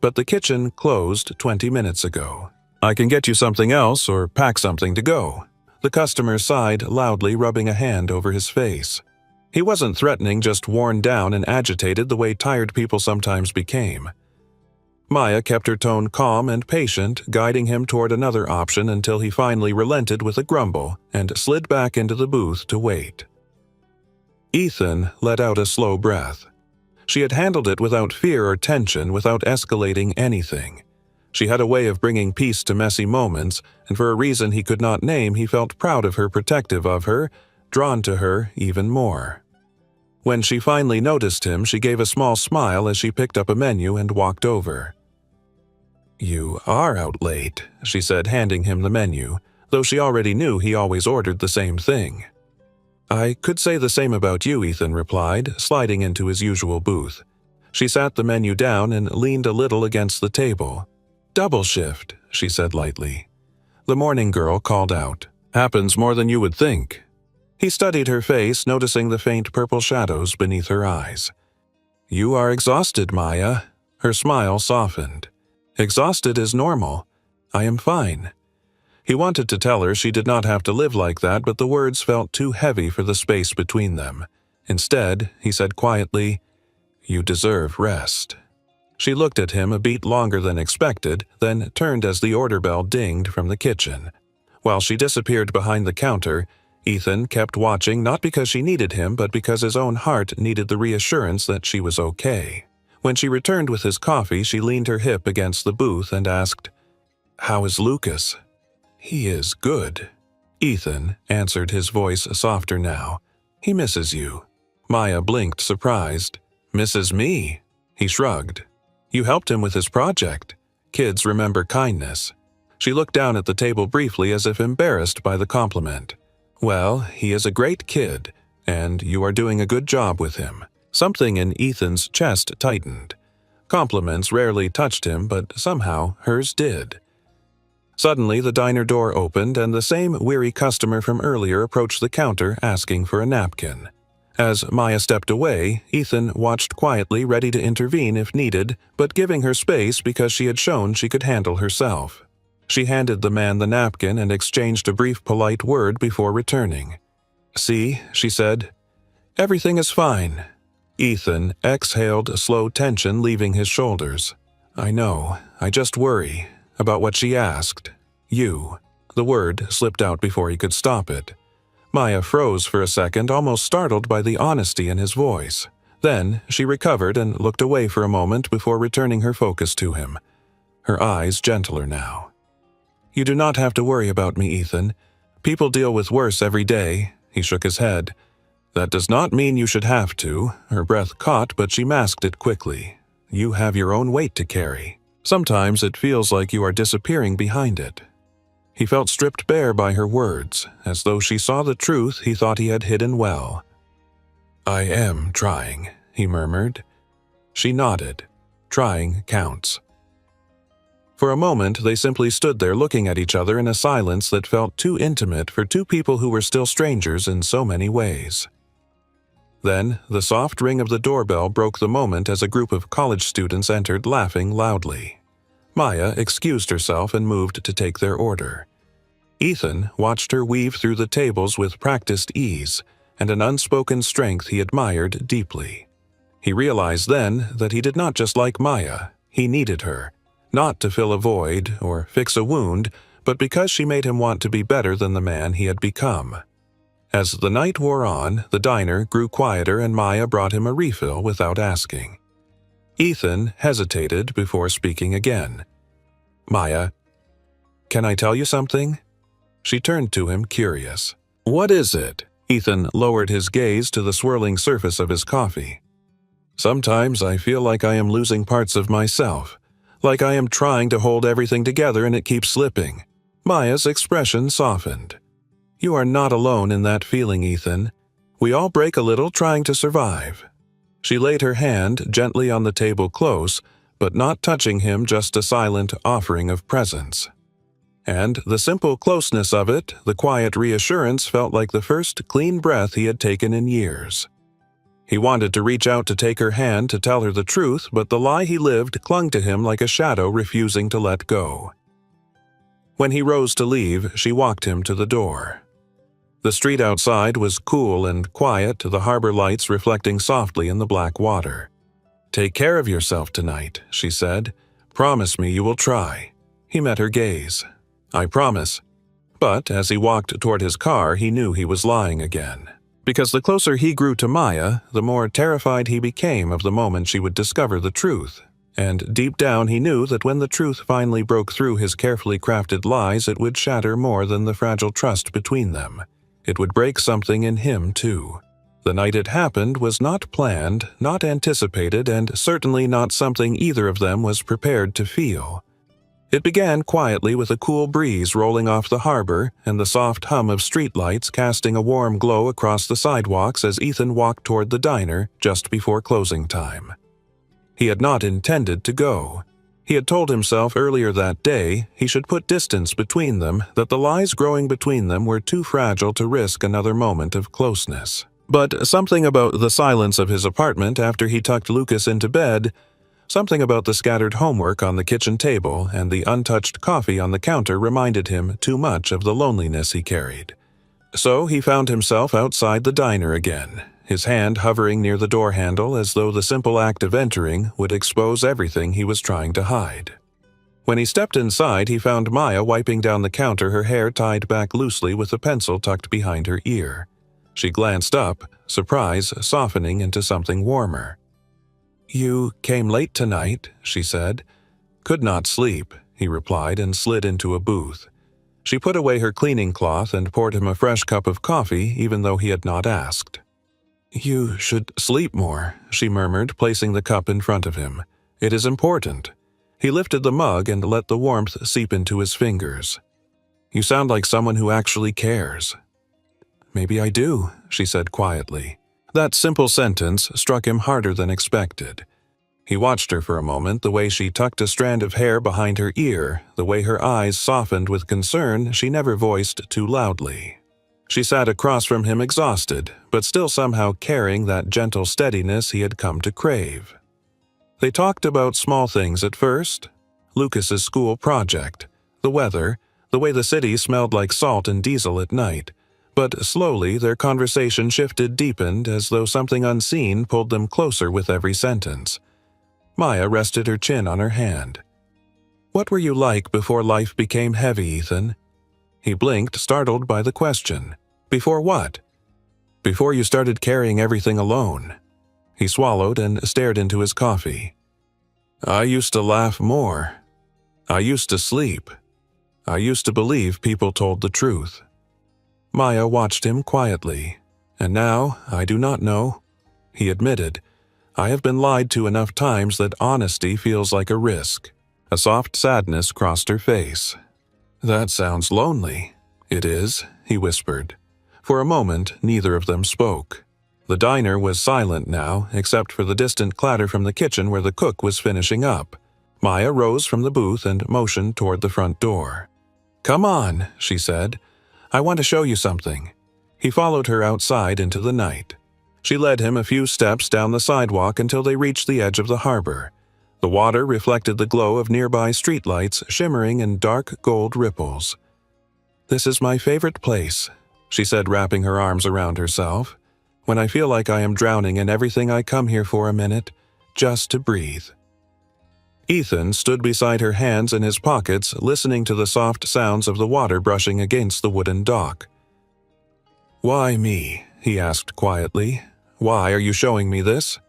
"But the kitchen closed 20 minutes ago. I can get you something else or pack something to go." The customer sighed loudly, rubbing a hand over his face. He wasn't threatening, just worn down and agitated the way tired people sometimes became. Maya kept her tone calm and patient, guiding him toward another option until he finally relented with a grumble and slid back into the booth to wait. Ethan let out a slow breath. She had handled it without fear or tension, without escalating anything. She had a way of bringing peace to messy moments, and for a reason he could not name, he felt proud of her, protective of her, drawn to her even more. When she finally noticed him, she gave a small smile as she picked up a menu and walked over. "You are out late," she said, handing him the menu, though she already knew he always ordered the same thing. "I could say the same about you," Ethan replied, sliding into his usual booth. She sat the menu down and leaned a little against the table. "Double shift," she said lightly. The morning girl called out, "Happens more than you would think." He studied her face, noticing the faint purple shadows beneath her eyes. "You are exhausted, Maya." Her smile softened. "Exhausted is normal. I am fine." He wanted to tell her she did not have to live like that, but the words felt too heavy for the space between them. Instead, he said quietly, "You deserve rest." She looked at him a beat longer than expected, then turned as the order bell dinged from the kitchen. While she disappeared behind the counter, Ethan kept watching, not because she needed him, but because his own heart needed the reassurance that she was okay. When she returned with his coffee, she leaned her hip against the booth and asked, "How is Lucas?" "He is good," Ethan answered, his voice softer now. "He misses you." Maya blinked, surprised. "Misses me?" He shrugged. "You helped him with his project. Kids remember kindness." She looked down at the table briefly as if embarrassed by the compliment. "Well, he is a great kid, and you are doing a good job with him." Something in Ethan's chest tightened. Compliments rarely touched him, but somehow hers did. Suddenly, the diner door opened, and the same weary customer from earlier approached the counter asking for a napkin. As Maya stepped away, Ethan watched quietly, ready to intervene if needed, but giving her space because she had shown she could handle herself. She handed the man the napkin and exchanged a brief polite word before returning. "See," she said, "everything is fine." Ethan exhaled slow tension leaving his shoulders. "I know, I just worry about what she asked. You." The word slipped out before he could stop it. Maya froze for a second, almost startled by the honesty in his voice. Then she recovered and looked away for a moment before returning her focus to him, her eyes gentler now. "You do not have to worry about me, Ethan. People deal with worse every day." He shook his head. "That does not mean you should have to." Her breath caught, but she masked it quickly. "You have your own weight to carry. Sometimes it feels like you are disappearing behind it." He felt stripped bare by her words, as though she saw the truth he thought he had hidden well. "I am trying," he murmured. She nodded. "Trying counts." For a moment, they simply stood there looking at each other in a silence that felt too intimate for two people who were still strangers in so many ways. Then, the soft ring of the doorbell broke the moment as a group of college students entered, laughing loudly. Maya excused herself and moved to take their order. Ethan watched her weave through the tables with practiced ease and an unspoken strength he admired deeply. He realized then that he did not just like Maya, he needed her, not to fill a void or fix a wound, but because she made him want to be better than the man he had become. As the night wore on, the diner grew quieter and Maya brought him a refill without asking. Ethan hesitated before speaking again. "Maya, "Can I tell you something?" She turned to him, curious. "What is it?" Ethan lowered his gaze to the swirling surface of his coffee. "Sometimes I feel like I am losing parts of myself, like I am trying to hold everything together and it keeps slipping." Maya's expression softened. "You are not alone in that feeling, Ethan. We all break a little trying to survive." She laid her hand gently on the table close, but not touching him, just a silent offering of presence. And the simple closeness of it, the quiet reassurance, felt like the first clean breath he had taken in years. He wanted to reach out to take her hand to tell her the truth, but the lie he lived clung to him like a shadow refusing to let go. When he rose to leave, she walked him to the door. The street outside was cool and quiet, the harbor lights reflecting softly in the black water. "Take care of yourself tonight," she said. "Promise me you will try." He met her gaze. "I promise." But as he walked toward his car, he knew he was lying again. Because the closer he grew to Maya, the more terrified he became of the moment she would discover the truth. And deep down he knew that when the truth finally broke through his carefully crafted lies, it would shatter more than the fragile trust between them. It would break something in him, too. The night it happened was not planned, not anticipated, and certainly not something either of them was prepared to feel. It began quietly with a cool breeze rolling off the harbor and the soft hum of streetlights casting a warm glow across the sidewalks as Ethan walked toward the diner just before closing time. He had not intended to go. He had told himself earlier that day he should put distance between them, that the lies growing between them were too fragile to risk another moment of closeness. But something about the silence of his apartment after he tucked Lucas into bed, something about the scattered homework on the kitchen table and the untouched coffee on the counter reminded him too much of the loneliness he carried. So he found himself outside the diner again, his hand hovering near the door handle as though the simple act of entering would expose everything he was trying to hide. When he stepped inside, he found Maya wiping down the counter, her hair tied back loosely with a pencil tucked behind her ear. She glanced up, surprise softening into something warmer. "You came late tonight," she said. "Could not sleep," he replied and slid into a booth. She put away her cleaning cloth and poured him a fresh cup of coffee, even though he had not asked. "You should sleep more," she murmured, placing the cup in front of him. "It is important." He lifted the mug and let the warmth seep into his fingers. "You sound like someone who actually cares." "Maybe I do," she said quietly. That simple sentence struck him harder than expected. He watched her for a moment, the way she tucked a strand of hair behind her ear, the way her eyes softened with concern she never voiced too loudly. She sat across from him exhausted, but still somehow carrying that gentle steadiness he had come to crave. They talked about small things at first. Lucas's school project, the weather, the way the city smelled like salt and diesel at night. But slowly their conversation shifted, deepened, as though something unseen pulled them closer with every sentence. Maya rested her chin on her hand. "What were you like before life became heavy, Ethan?" He blinked, startled by the question. "Before what?" "Before you started carrying everything alone." He swallowed and stared into his coffee. "I used to laugh more. I used to sleep. I used to believe people told the truth." Maya watched him quietly. "And now, I do not know," he admitted. "I have been lied to enough times that honesty feels like a risk." A soft sadness crossed her face. "That sounds lonely." "It is," he whispered. For a moment, neither of them spoke. The diner was silent now, except for the distant clatter from the kitchen where the cook was finishing up. Maya rose from the booth and motioned toward the front door. "Come on," she said. "I want to show you something." He followed her outside into the night. She led him a few steps down the sidewalk until they reached the edge of the harbor. The water reflected the glow of nearby streetlights, shimmering in dark gold ripples. "This is my favorite place," she said, wrapping her arms around herself. "When I feel like I am drowning in everything, I come here for a minute, just to breathe." Ethan stood beside her, hands in his pockets, listening to the soft sounds of the water brushing against the wooden dock. "Why me?" he asked quietly. "Why are you showing me this?"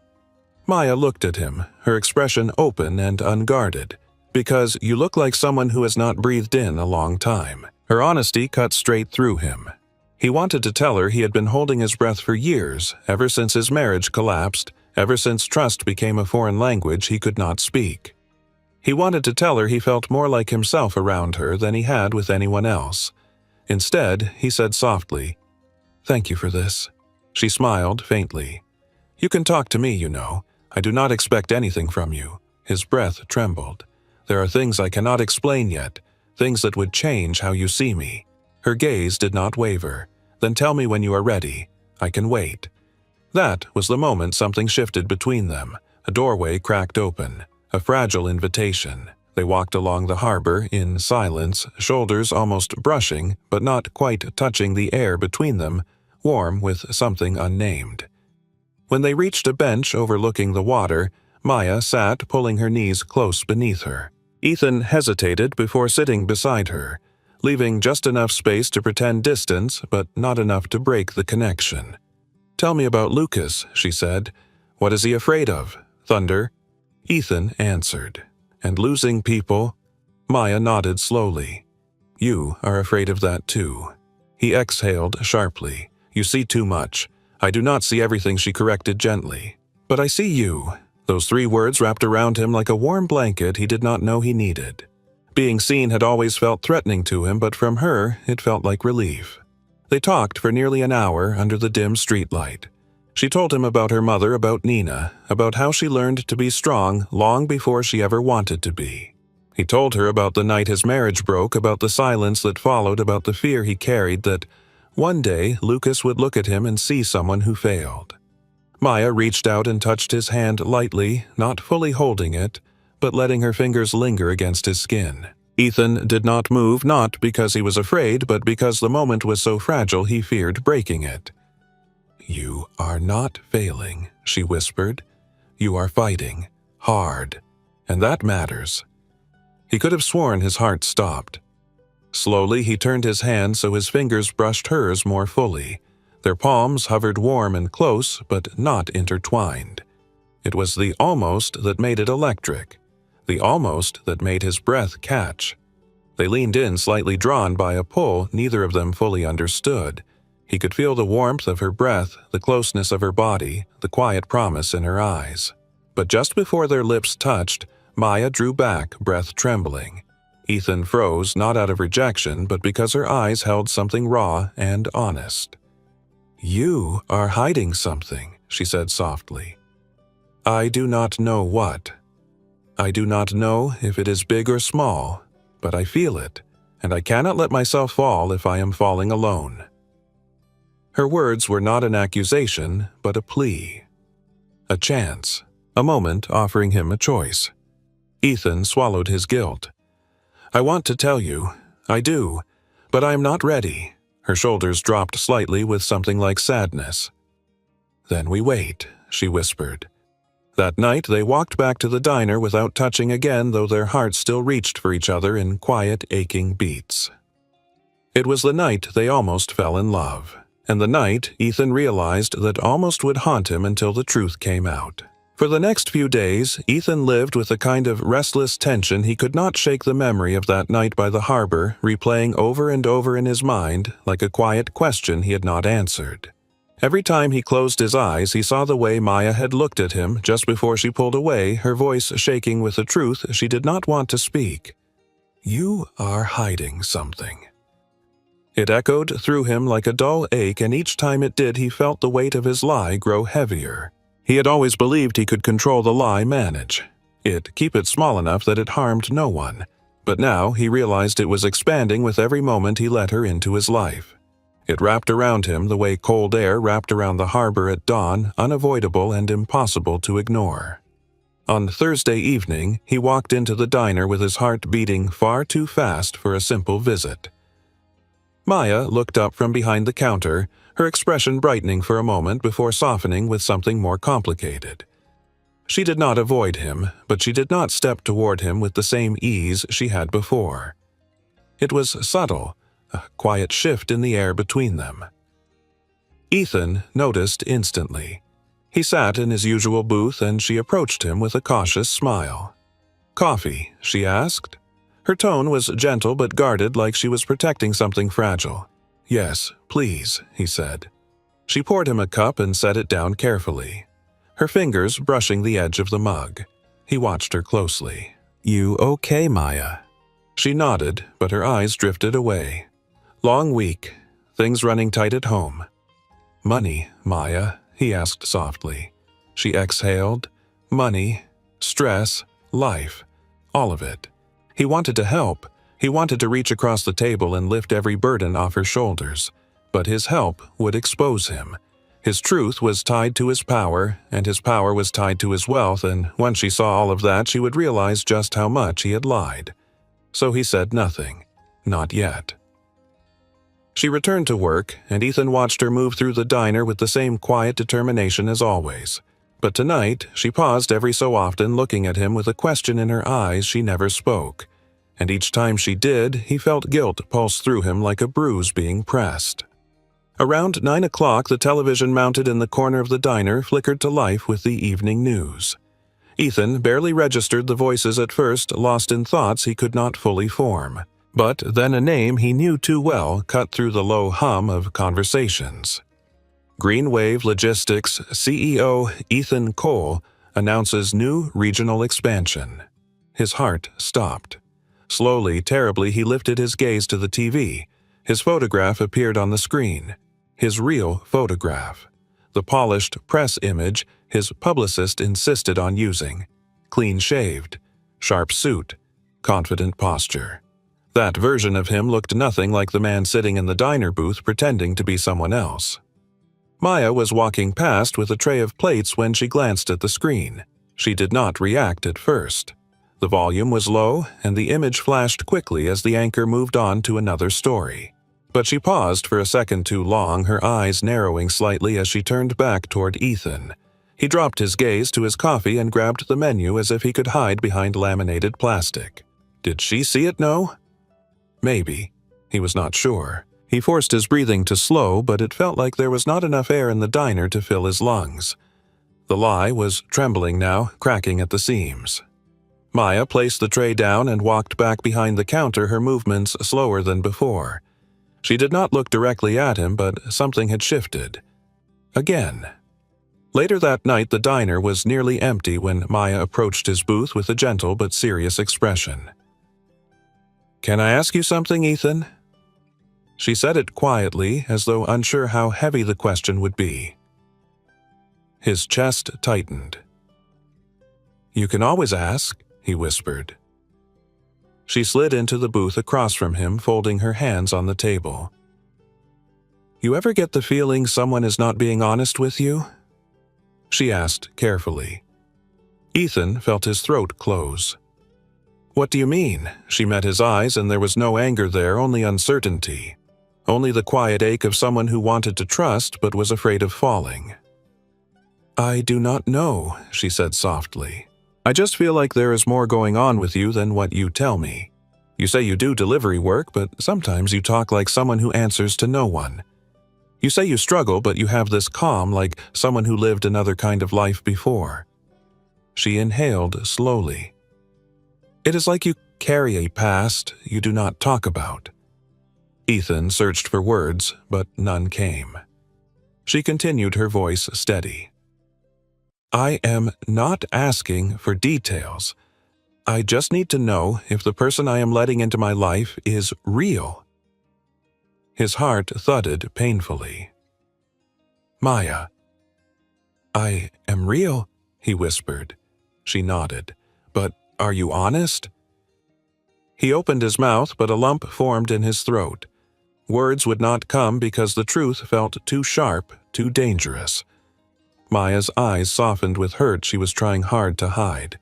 Maya looked at him, her expression open and unguarded. Because you look like someone who has not breathed in a long time." Her honesty cut straight through him. He wanted to tell her he had been holding his breath for years, ever since his marriage collapsed, ever since trust became a foreign language he could not speak. He wanted to tell her he felt more like himself around her than he had with anyone else. Instead, he said softly, "Thank you for this." She smiled faintly. "You can talk to me, you know. I do not expect anything from you." His breath trembled. "There are things I cannot explain yet, things that would change how you see me." Her gaze did not waver. "Then tell me when you are ready. I can wait." That was the moment something shifted between them. A doorway cracked open. A fragile invitation. They walked along the harbor in silence, shoulders almost brushing, but not quite touching the air between them, warm with something unnamed. When they reached a bench overlooking the water, Maya sat pulling her knees close beneath her. Ethan hesitated before sitting beside her, leaving just enough space to pretend distance, but not enough to break the connection. "Tell me about Lucas," she said. "What is he afraid of? Thunder?" Ethan answered. "And losing people?" Maya nodded slowly. "You are afraid of that too." He exhaled sharply. "You see too much. I do not see everything," she corrected gently. "But I see you." Those 3 words wrapped around him like a warm blanket he did not know he needed. Being seen had always felt threatening to him, but from her it felt like relief. They talked for nearly an hour under the dim streetlight. She told him about her mother, about Nina, about how she learned to be strong long before she ever wanted to be. He told her about the night his marriage broke, about the silence that followed, about the fear he carried that one day Lucas would look at him and see someone who failed. Maya reached out and touched his hand lightly, not fully holding it, but letting her fingers linger against his skin. Ethan did not move, not because he was afraid, but because the moment was so fragile he feared breaking it. "You are not failing," she whispered. "You are fighting. Hard. And that matters." He could have sworn his heart stopped. Slowly he turned his hand so his fingers brushed hers more fully. Their palms hovered warm and close, but not intertwined. It was the almost that made it electric. The almost that made his breath catch. They leaned in, slightly drawn by a pull neither of them fully understood. He could feel the warmth of her breath, the closeness of her body, the quiet promise in her eyes. But just before their lips touched, Maya drew back, breath trembling. Ethan froze, not out of rejection, but because her eyes held something raw and honest. "You are hiding something," she said softly. "I do not know what. I do not know if it is big or small, but I feel it, and I cannot let myself fall if I am falling alone." Her words were not an accusation, but a plea. A chance, a moment offering him a choice. Ethan swallowed his guilt. "I want to tell you, I do, but I am not ready." Her shoulders dropped slightly with something like sadness. "Then we wait," she whispered. That night they walked back to the diner without touching again, though their hearts still reached for each other in quiet, aching beats. It was the night they almost fell in love, and the night Ethan realized that almost would haunt him until the truth came out. For the next few days, Ethan lived with a kind of restless tension he could not shake the memory of that night by the harbor, replaying over and over in his mind like a quiet question he had not answered. Every time he closed his eyes, he saw the way Maya had looked at him just before she pulled away, her voice shaking with a truth she did not want to speak. "You are hiding something." It echoed through him like a dull ache, and each time it did he felt the weight of his lie grow heavier. He had always believed he could control the lie, manage it, keep it small enough that it harmed no one. But now he realized it was expanding with every moment he let her into his life. It wrapped around him the way cold air wrapped around the harbor at dawn, unavoidable and impossible to ignore. On Thursday evening, he walked into the diner with his heart beating far too fast for a simple visit. Maya looked up from behind the counter, her expression brightening for a moment before softening with something more complicated. She did not avoid him, but she did not step toward him with the same ease she had before. It was subtle, a quiet shift in the air between them. Ethan noticed instantly. He sat in his usual booth and she approached him with a cautious smile. "Coffee?" she asked. Her tone was gentle but guarded, like she was protecting something fragile. "Yes, please," he said. She poured him a cup and set it down carefully, her fingers brushing the edge of the mug. He watched her closely. "You okay, Maya?" She nodded, but her eyes drifted away. "Long week. Things running tight at home." "Money, Maya?" he asked softly. She exhaled. "Money, stress, life. All of it." He wanted to help. He wanted to reach across the table and lift every burden off her shoulders. But his help would expose him. His truth was tied to his power, and his power was tied to his wealth, and once she saw all of that, she would realize just how much he had lied. So he said nothing. Not yet. She returned to work, and Ethan watched her move through the diner with the same quiet determination as always. But tonight, she paused every so often, looking at him with a question in her eyes she never spoke. And each time she did, he felt guilt pulse through him like a bruise being pressed. Around 9 o'clock, the television mounted in the corner of the diner flickered to life with the evening news. Ethan barely registered the voices at first, lost in thoughts he could not fully form. But then a name he knew too well cut through the low hum of conversations. Greenwave Logistics CEO Ethan Cole announces new regional expansion. His heart stopped. Slowly, terribly, he lifted his gaze to the TV. His photograph appeared on the screen. His real photograph. The polished press image his publicist insisted on using. Clean-shaved, sharp suit, confident posture. That version of him looked nothing like the man sitting in the diner booth pretending to be someone else. Maya was walking past with a tray of plates when she glanced at the screen. She did not react at first. The volume was low, and the image flashed quickly as the anchor moved on to another story. But she paused for a second too long, her eyes narrowing slightly as she turned back toward Ethan. He dropped his gaze to his coffee and grabbed the menu as if he could hide behind laminated plastic. Did she see it, no? Maybe. He was not sure. He forced his breathing to slow, but it felt like there was not enough air in the diner to fill his lungs. The lie was trembling now, cracking at the seams. Maya placed the tray down and walked back behind the counter, her movements slower than before. She did not look directly at him, but something had shifted. Again. Later that night, the diner was nearly empty when Maya approached his booth with a gentle but serious expression. "Can I ask you something, Ethan?" She said it quietly, as though unsure how heavy the question would be. His chest tightened. "You can always ask," he whispered. She slid into the booth across from him, folding her hands on the table. "You ever get the feeling someone is not being honest with you?" she asked carefully. Ethan felt his throat close. "What do you mean?" She met his eyes, and there was no anger there, only uncertainty. Only the quiet ache of someone who wanted to trust but was afraid of falling. "I do not know," she said softly. "I just feel like there is more going on with you than what you tell me. You say you do delivery work, but sometimes you talk like someone who answers to no one. You say you struggle, but you have this calm like someone who lived another kind of life before." She inhaled slowly. "It is like you carry a past you do not talk about." Ethan searched for words, but none came. She continued, her voice steady. "I am not asking for details. I just need to know if the person I am letting into my life is real." His heart thudded painfully. "Maya." "I am real," he whispered. She nodded. "But are you honest?" He opened his mouth, but a lump formed in his throat. Words would not come because the truth felt too sharp, too dangerous. Maya's eyes softened with hurt she was trying hard to hide.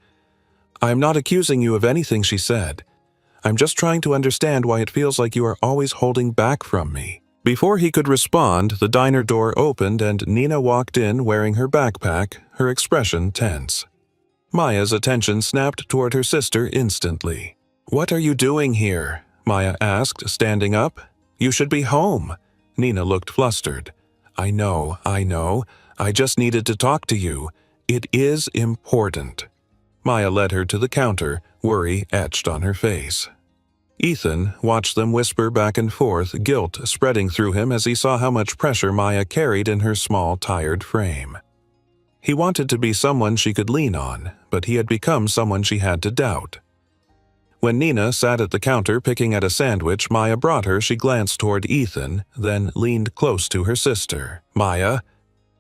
"I am not accusing you of anything," she said. "I'm just trying to understand why it feels like you are always holding back from me." Before he could respond, the diner door opened and Nina walked in wearing her backpack, her expression tense. Maya's attention snapped toward her sister instantly. "What are you doing here?" Maya asked, standing up. "You should be home." Nina looked flustered. I know. I just needed to talk to you. It is important." Maya led her to the counter, worry etched on her face. Ethan watched them whisper back and forth, guilt spreading through him as he saw how much pressure Maya carried in her small, tired frame. He wanted to be someone she could lean on, but he had become someone she had to doubt. When Nina sat at the counter picking at a sandwich Maya brought her, she glanced toward Ethan, then leaned close to her sister. "Maya,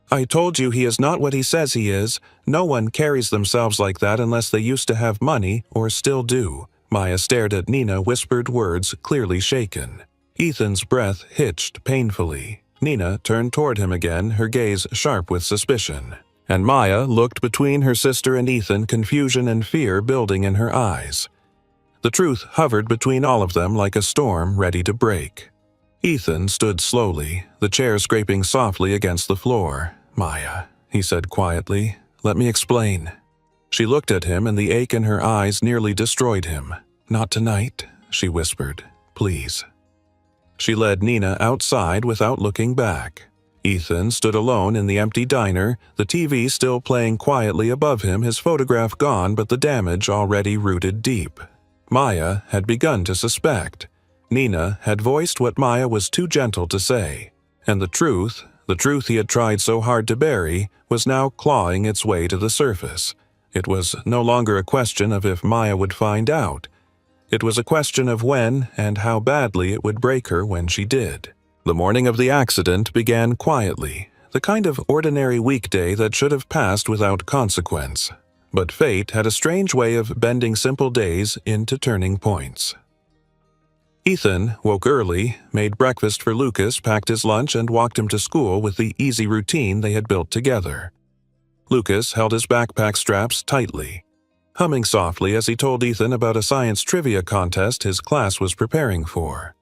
I told you he is not what he says he is. No one carries themselves like that unless they used to have money or still do." Maya stared at Nina, whispered words clearly shaken. Ethan's breath hitched painfully. Nina turned toward him again, her gaze sharp with suspicion. And Maya looked between her sister and Ethan, confusion and fear building in her eyes. The truth hovered between all of them like a storm ready to break. Ethan stood slowly, the chair scraping softly against the floor. "Maya," he said quietly, "let me explain." She looked at him and the ache in her eyes nearly destroyed him. "Not tonight," she whispered. "Please." She led Nina outside without looking back. Ethan stood alone in the empty diner, the TV still playing quietly above him, his photograph gone but the damage already rooted deep. Maya had begun to suspect. Nina had voiced what Maya was too gentle to say. And the truth he had tried so hard to bury, was now clawing its way to the surface. It was no longer a question of if Maya would find out. It was a question of when and how badly it would break her when she did. The morning of the accident began quietly, the kind of ordinary weekday that should have passed without consequence. But fate had a strange way of bending simple days into turning points. Ethan woke early, made breakfast for Lucas, packed his lunch, and walked him to school with the easy routine they had built together. Lucas held his backpack straps tightly, humming softly as he told Ethan about a science trivia contest his class was preparing for.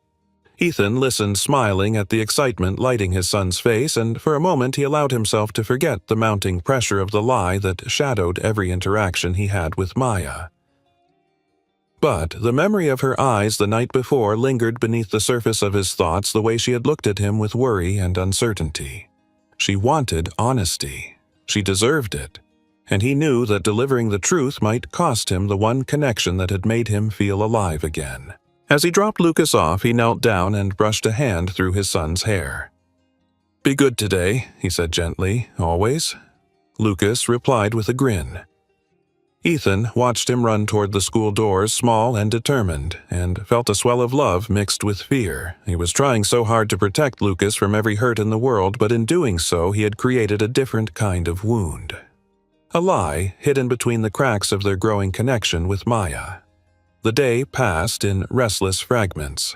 Ethan listened, smiling at the excitement lighting his son's face, and for a moment he allowed himself to forget the mounting pressure of the lie that shadowed every interaction he had with Maya. But the memory of her eyes the night before lingered beneath the surface of his thoughts, the way she had looked at him with worry and uncertainty. She wanted honesty. She deserved it. And he knew that delivering the truth might cost him the one connection that had made him feel alive again. As he dropped Lucas off, he knelt down and brushed a hand through his son's hair. "Be good today," he said gently. "Always?" Lucas replied with a grin. Ethan watched him run toward the school doors, small and determined, and felt a swell of love mixed with fear. He was trying so hard to protect Lucas from every hurt in the world, but in doing so he had created a different kind of wound. A lie hidden between the cracks of their growing connection with Maya. The day passed in restless fragments.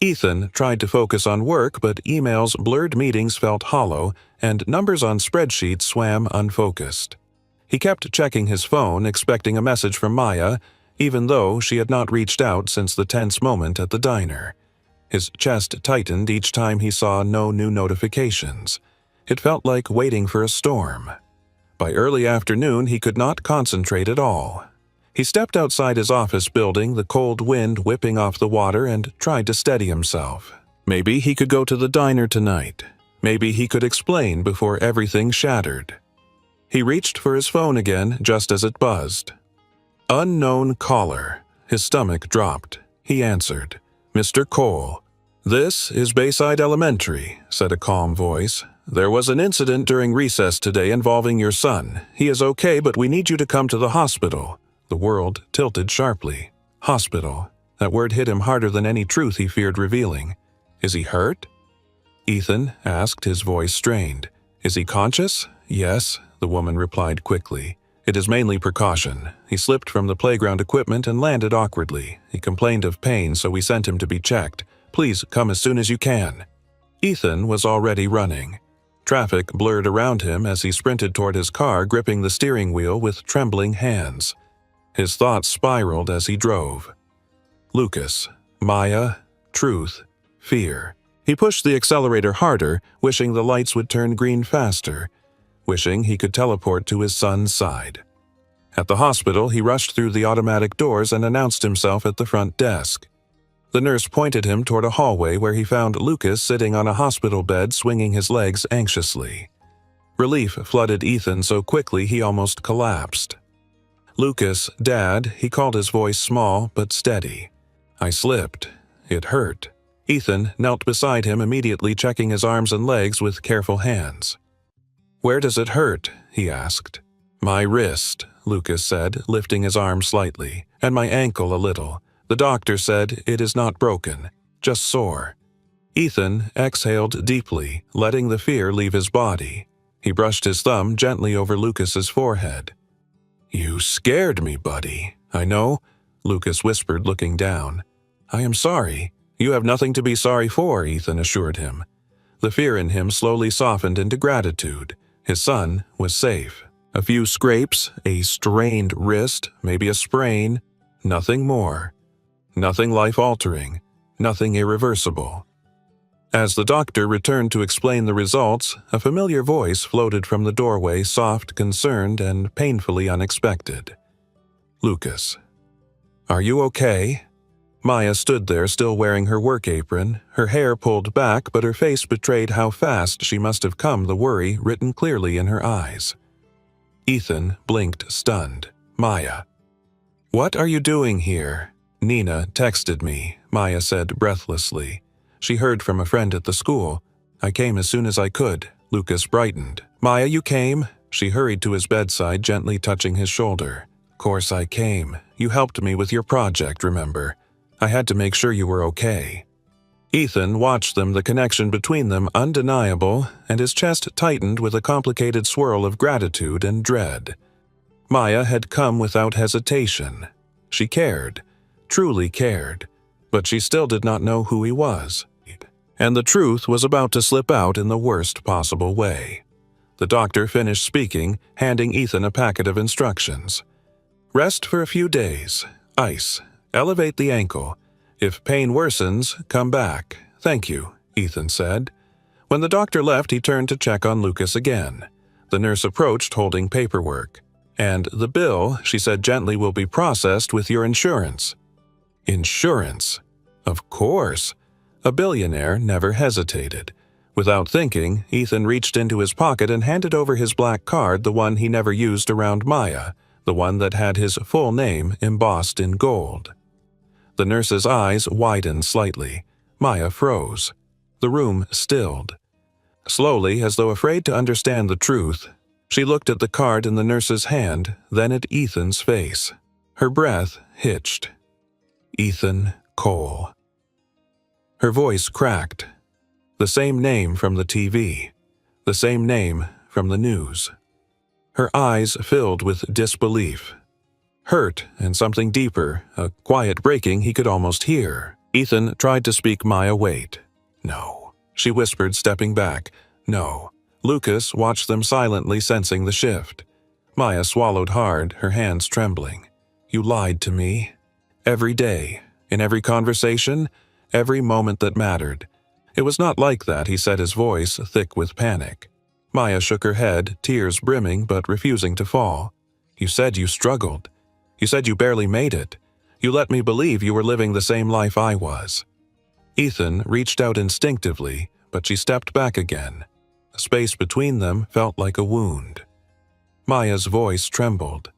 Ethan tried to focus on work, but emails, blurred meetings felt hollow, and numbers on spreadsheets swam unfocused. He kept checking his phone, expecting a message from Maya, even though she had not reached out since the tense moment at the diner. His chest tightened each time he saw no new notifications. It felt like waiting for a storm. By early afternoon, he could not concentrate at all. He stepped outside his office building, the cold wind whipping off the water, and tried to steady himself. Maybe he could go to the diner tonight. Maybe he could explain before everything shattered. He reached for his phone again just as it buzzed. Unknown caller. His stomach dropped. He answered. "Mr. Cole." "This is Bayside Elementary," said a calm voice. "There was an incident during recess today involving your son. He is okay, but we need you to come to the hospital." The world tilted sharply. Hospital. That word hit him harder than any truth he feared revealing. "Is he hurt?" Ethan asked, his voice strained. "Is he conscious?" "Yes," the woman replied quickly. "It is mainly precaution. He slipped from the playground equipment and landed awkwardly. He complained of pain, so we sent him to be checked. Please come as soon as you can." Ethan was already running. Traffic blurred around him as he sprinted toward his car, gripping the steering wheel with trembling hands. His thoughts spiraled as he drove. Lucas, Maya, truth, fear. He pushed the accelerator harder, wishing the lights would turn green faster, wishing he could teleport to his son's side. At the hospital, he rushed through the automatic doors and announced himself at the front desk. The nurse pointed him toward a hallway where he found Lucas sitting on a hospital bed, swinging his legs anxiously. Relief flooded Ethan so quickly he almost collapsed. "Lucas, Dad," he called, his voice small but steady. I slipped. It hurt. Ethan knelt beside him, immediately checking his arms and legs with careful hands. "Where does it hurt?" he asked. "My wrist," Lucas said, lifting his arm slightly, "and my ankle a little. The doctor said it is not broken, just sore." Ethan exhaled deeply, letting the fear leave his body. He brushed his thumb gently over Lucas's forehead. "You scared me, buddy." "I know," Lucas whispered, looking down. "I am sorry." "You have nothing to be sorry for," Ethan assured him. The fear in him slowly softened into gratitude. His son was safe. A few scrapes, a strained wrist, maybe a sprain. Nothing more. Nothing life-altering. Nothing irreversible. As the doctor returned to explain the results, a familiar voice floated from the doorway, soft, concerned, and painfully unexpected. "Lucas. Are you okay?" Maya stood there, still wearing her work apron, her hair pulled back, but her face betrayed how fast she must have come, the worry written clearly in her eyes. Ethan blinked, stunned. "Maya. What are you doing here?" "Nina texted me," Maya said breathlessly. "She heard from a friend at the school. I came as soon as I could." Lucas brightened. "Maya, you came?" She hurried to his bedside, gently touching his shoulder. "Course I came. You helped me with your project, remember? I had to make sure you were okay." Ethan watched them, the connection between them undeniable, and his chest tightened with a complicated swirl of gratitude and dread. Maya had come without hesitation. She cared, truly cared, but she still did not know who he was. And the truth was about to slip out in the worst possible way. The doctor finished speaking, handing Ethan a packet of instructions. "Rest for a few days. Ice. Elevate the ankle. If pain worsens, come back. Thank you," Ethan said. When the doctor left, he turned to check on Lucas again. The nurse approached, holding paperwork. "And the bill," she said gently, "will be processed with your insurance." Insurance? Of course. A billionaire never hesitated. Without thinking, Ethan reached into his pocket and handed over his black card, the one he never used around Maya, the one that had his full name embossed in gold. The nurse's eyes widened slightly. Maya froze. The room stilled. Slowly, as though afraid to understand the truth, she looked at the card in the nurse's hand, then at Ethan's face. Her breath hitched. Ethan Cole. Her voice cracked. The same name from the TV. The same name from the news. Her eyes filled with disbelief. Hurt and something deeper, a quiet breaking he could almost hear. Ethan tried to speak Maya. "Wait." "No," she whispered, stepping back. "No." Lucas watched them silently, sensing the shift. Maya swallowed hard, her hands trembling. "You lied to me. Every day, in every conversation, every moment that mattered." "It was not like that," he said, his voice thick with panic. Maya shook her head, tears brimming but refusing to fall. "You said you struggled. You said you barely made it. You let me believe you were living the same life I was." Ethan reached out instinctively, but she stepped back again. The space between them felt like a wound. Maya's voice trembled.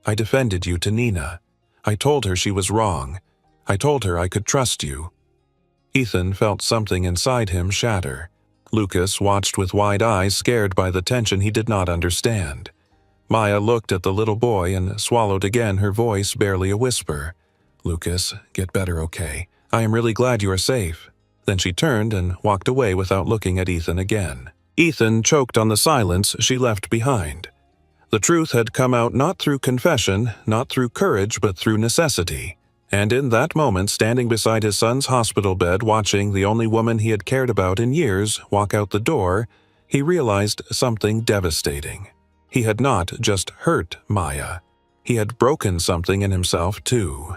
"I defended you to Nina. I told her she was wrong. I told her I could trust you." Ethan felt something inside him shatter. Lucas watched with wide eyes, scared by the tension he did not understand. Maya looked at the little boy and swallowed again, her voice barely a whisper. "Lucas, get better, okay? I am really glad you are safe." Then she turned and walked away without looking at Ethan again. Ethan choked on the silence she left behind. The truth had come out not through confession, not through courage, but through necessity. And in that moment, standing beside his son's hospital bed, watching the only woman he had cared about in years walk out the door, he realized something devastating. He had not just hurt Maya. He had broken something in himself, too.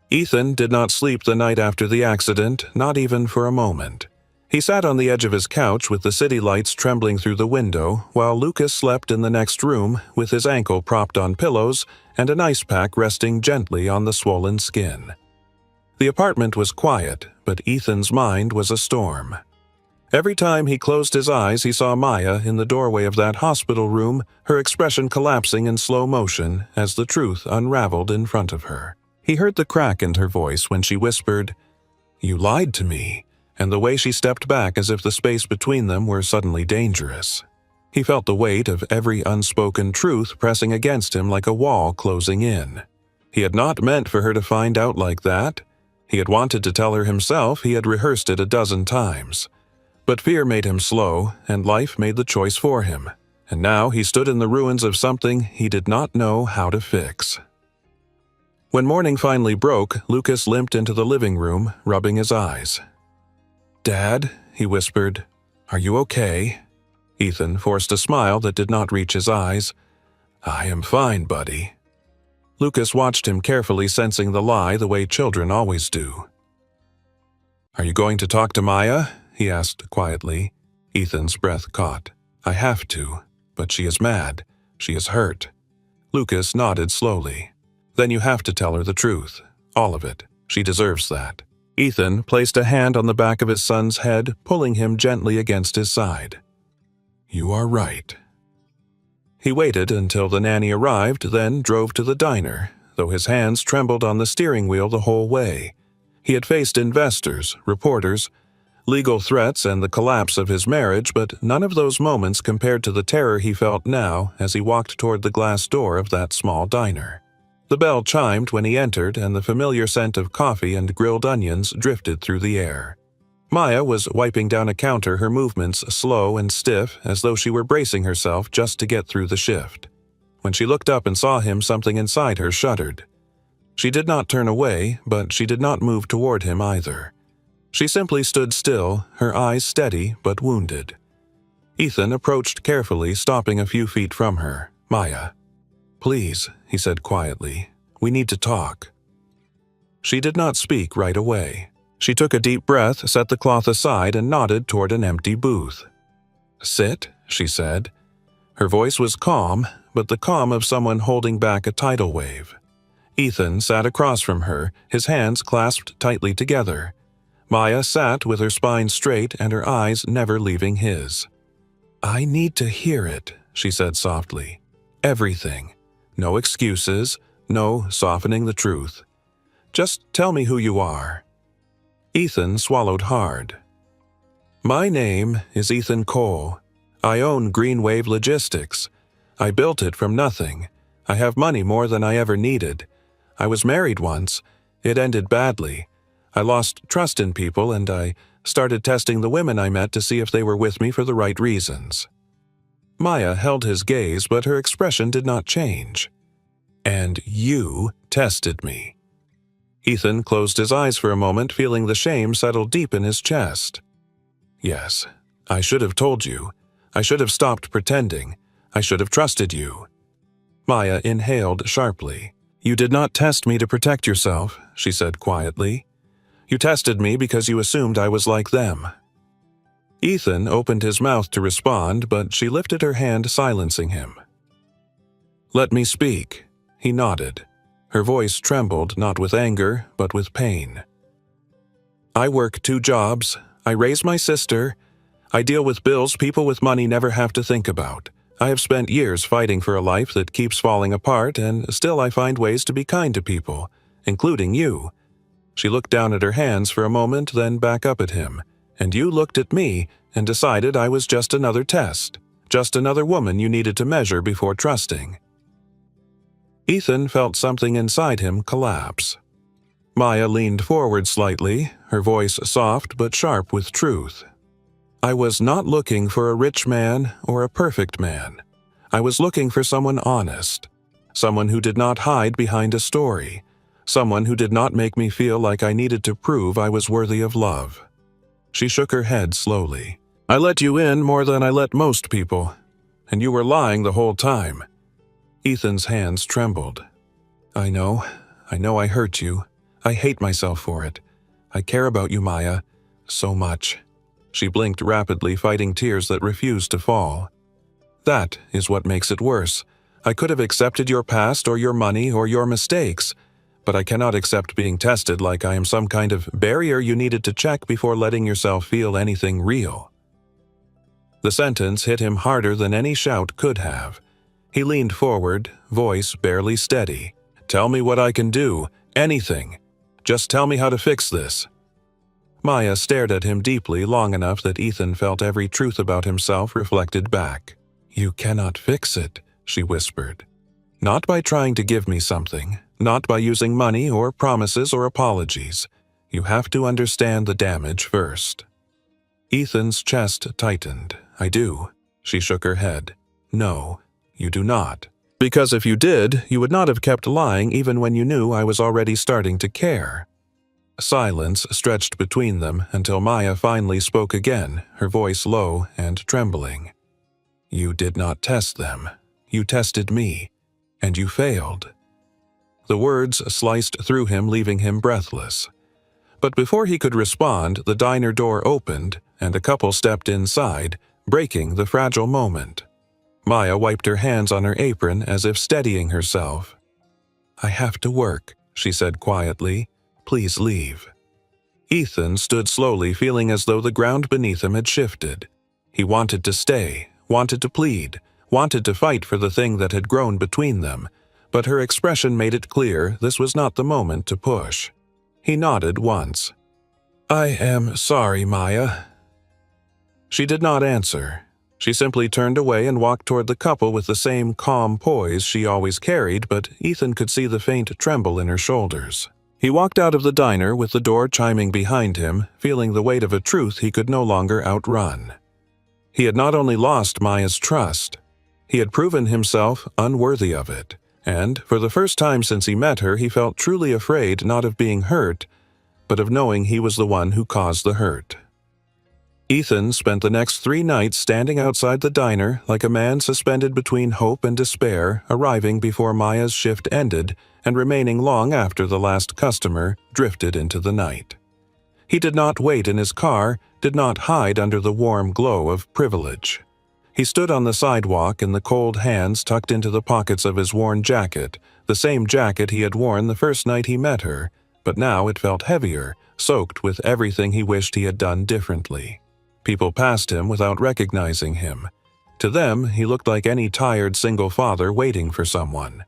Ethan did not sleep the night after the accident, not even for a moment. He sat on the edge of his couch with the city lights trembling through the window, while Lucas slept in the next room with his ankle propped on pillows and an ice pack resting gently on the swollen skin. The apartment was quiet, but Ethan's mind was a storm. Every time he closed his eyes, he saw Maya in the doorway of that hospital room, her expression collapsing in slow motion as the truth unraveled in front of her. He heard the crack in her voice when she whispered, "You lied to me," and the way she stepped back as if the space between them were suddenly dangerous. He felt the weight of every unspoken truth pressing against him like a wall closing in. He had not meant for her to find out like that. He had wanted to tell her himself, he had rehearsed it a dozen times. But fear made him slow, and life made the choice for him. And now he stood in the ruins of something he did not know how to fix. When morning finally broke, Lucas limped into the living room, rubbing his eyes. "Dad," he whispered, "are you okay?" Ethan forced a smile that did not reach his eyes. "I am fine, buddy." Lucas watched him carefully, sensing the lie the way children always do. "Are you going to talk to Maya?" he asked quietly. Ethan's breath caught. "I have to, but she is mad. She is hurt." Lucas nodded slowly. "Then you have to tell her the truth. All of it. She deserves that." Ethan placed a hand on the back of his son's head, pulling him gently against his side. "You are right." He waited until the nanny arrived, then drove to the diner, though his hands trembled on the steering wheel the whole way. He had faced investors, reporters, legal threats, and the collapse of his marriage, but none of those moments compared to the terror he felt now as he walked toward the glass door of that small diner. The bell chimed when he entered, and the familiar scent of coffee and grilled onions drifted through the air. Maya was wiping down a counter, her movements slow and stiff, as though she were bracing herself just to get through the shift. When she looked up and saw him, something inside her shuddered. She did not turn away, but she did not move toward him either. She simply stood still, her eyes steady but wounded. Ethan approached carefully, stopping a few feet from her. "Maya." "Please," he said quietly, "we need to talk." She did not speak right away. She took a deep breath, set the cloth aside, and nodded toward an empty booth. "Sit," she said. Her voice was calm, but the calm of someone holding back a tidal wave. Ethan sat across from her, his hands clasped tightly together. Maya sat with her spine straight and her eyes never leaving his. "I need to hear it," she said softly. "Everything. No excuses, no softening the truth. Just tell me who you are." Ethan swallowed hard. "My name is Ethan Cole. I own Green Wave Logistics. I built it from nothing. I have money more than I ever needed. I was married once. It ended badly. I lost trust in people, and I started testing the women I met to see if they were with me for the right reasons." Maya held his gaze, but her expression did not change. "And you tested me." Ethan closed his eyes for a moment, feeling the shame settle deep in his chest. "Yes, I should have told you. I should have stopped pretending. I should have trusted you." Maya inhaled sharply. "You did not test me to protect yourself," she said quietly. "You tested me because you assumed I was like them." Ethan opened his mouth to respond, but she lifted her hand, silencing him. "Let me speak." He nodded. Her voice trembled, not with anger, but with pain. "I work 2 jobs. I raise my sister. I deal with bills people with money never have to think about. I have spent years fighting for a life that keeps falling apart, and still I find ways to be kind to people, including you." She looked down at her hands for a moment, then back up at him. "And you looked at me and decided I was just another test, just another woman you needed to measure before trusting." Ethan felt something inside him collapse. Maya leaned forward slightly, her voice soft but sharp with truth. "I was not looking for a rich man or a perfect man. I was looking for someone honest, someone who did not hide behind a story, someone who did not make me feel like I needed to prove I was worthy of love." She shook her head slowly. "I let you in more than I let most people, and you were lying the whole time." Ethan's hands trembled. I know I hurt you. I hate myself for it. I care about you, Maya, so much." She blinked rapidly, fighting tears that refused to fall. "That is what makes it worse. I could have accepted your past or your money or your mistakes, but I cannot accept being tested like I am some kind of barrier you needed to check before letting yourself feel anything real." The sentence hit him harder than any shout could have. He leaned forward, voice barely steady. "Tell me what I can do. Anything. Just tell me how to fix this." Maya stared at him deeply long enough that Ethan felt every truth about himself reflected back. "You cannot fix it," she whispered. "Not by trying to give me something, not by using money or promises or apologies. You have to understand the damage first." Ethan's chest tightened. "I do." She shook her head. "No, you do not. Because if you did, you would not have kept lying even when you knew I was already starting to care." Silence stretched between them until Maya finally spoke again, her voice low and trembling. "You did not test them. You tested me, and you failed." The words sliced through him, leaving him breathless. But before he could respond, the diner door opened, and a couple stepped inside, breaking the fragile moment. Maya wiped her hands on her apron as if steadying herself. "I have to work," she said quietly. "Please leave." Ethan stood slowly, feeling as though the ground beneath him had shifted. He wanted to stay, wanted to plead, wanted to fight for the thing that had grown between them, but her expression made it clear this was not the moment to push. He nodded once. "I am sorry, Maya." She did not answer. She simply turned away and walked toward the couple with the same calm poise she always carried, but Ethan could see the faint tremble in her shoulders. He walked out of the diner with the door chiming behind him, feeling the weight of a truth he could no longer outrun. He had not only lost Maya's trust, he had proven himself unworthy of it, and for the first time since he met her, he felt truly afraid not of being hurt, but of knowing he was the one who caused the hurt. Ethan spent the next 3 nights standing outside the diner like a man suspended between hope and despair, arriving before Maya's shift ended and remaining long after the last customer drifted into the night. He did not wait in his car, did not hide under the warm glow of privilege. He stood on the sidewalk in the cold hands tucked into the pockets of his worn jacket, the same jacket he had worn the first night he met her, but now it felt heavier, soaked with everything he wished he had done differently. People passed him without recognizing him. To them, he looked like any tired single father waiting for someone.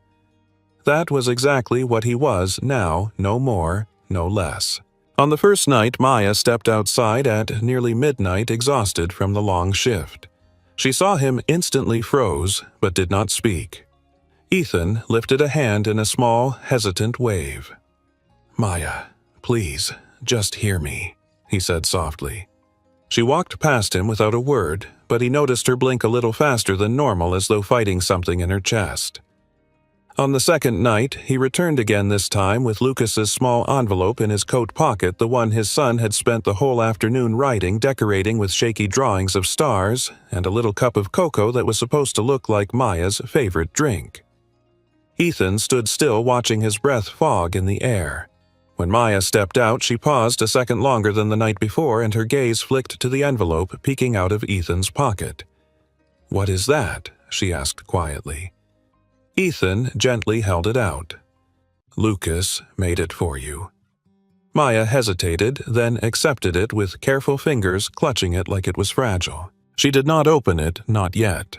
That was exactly what he was now, no more, no less. On the first night, Maya stepped outside at nearly midnight, exhausted from the long shift. She saw him, instantly froze, but did not speak. Ethan lifted a hand in a small, hesitant wave. "Maya, please, just hear me," he said softly. She walked past him without a word, but he noticed her blink a little faster than normal, as though fighting something in her chest. On the second night, he returned again, this time with Lucas's small envelope in his coat pocket, the one his son had spent the whole afternoon writing, decorating with shaky drawings of stars, and a little cup of cocoa that was supposed to look like Maya's favorite drink. Ethan stood still, watching his breath fog in the air. When Maya stepped out, she paused a second longer than the night before, and her gaze flicked to the envelope peeking out of Ethan's pocket. "What is that?" she asked quietly. Ethan gently held it out. "Lucas made it for you." Maya hesitated, then accepted it with careful fingers, clutching it like it was fragile. She did not open it, not yet.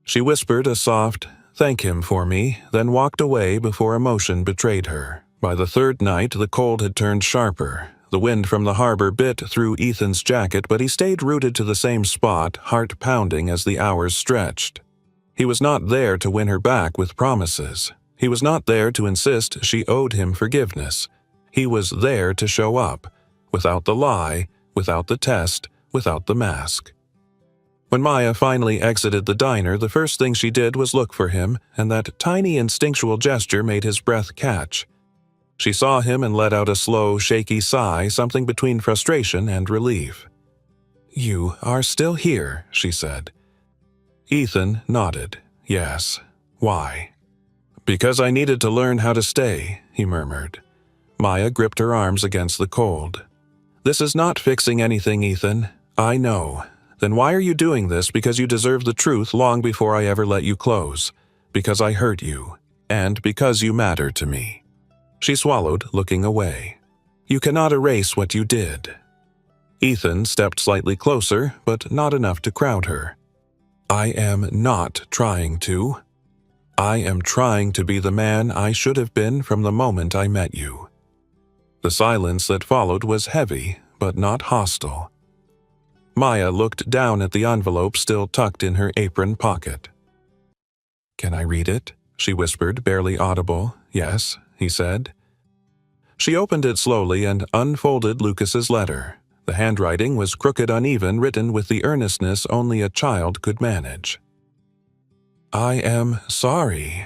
She whispered a soft, "Thank him for me," then walked away before emotion betrayed her. By the third night, the cold had turned sharper. The wind from the harbor bit through Ethan's jacket, but he stayed rooted to the same spot, heart pounding as the hours stretched. He was not there to win her back with promises. He was not there to insist she owed him forgiveness. He was there to show up, without the lie, without the test, without the mask. When Maya finally exited the diner, the first thing she did was look for him, and that tiny instinctual gesture made his breath catch. She saw him and let out a slow, shaky sigh, something between frustration and relief. "You are still here," she said. Ethan nodded. "Yes. Why?" "Because I needed to learn how to stay," he murmured. Maya gripped her arms against the cold. "This is not fixing anything, Ethan. I know. Then why are you doing this? Because you deserve the truth long before I ever let you close. Because I hurt you. And because you matter to me." She swallowed, looking away. "You cannot erase what you did." Ethan stepped slightly closer, but not enough to crowd her. I am not trying to. I am trying to be the man I should have been from the moment I met you. The silence that followed was heavy, but not hostile. Maya looked down at the envelope still tucked in her apron pocket. Can I read it? She whispered, barely audible. Yes, he said. She opened it slowly and unfolded Lucas's letter. The handwriting was crooked, uneven, written with the earnestness only a child could manage. I am sorry.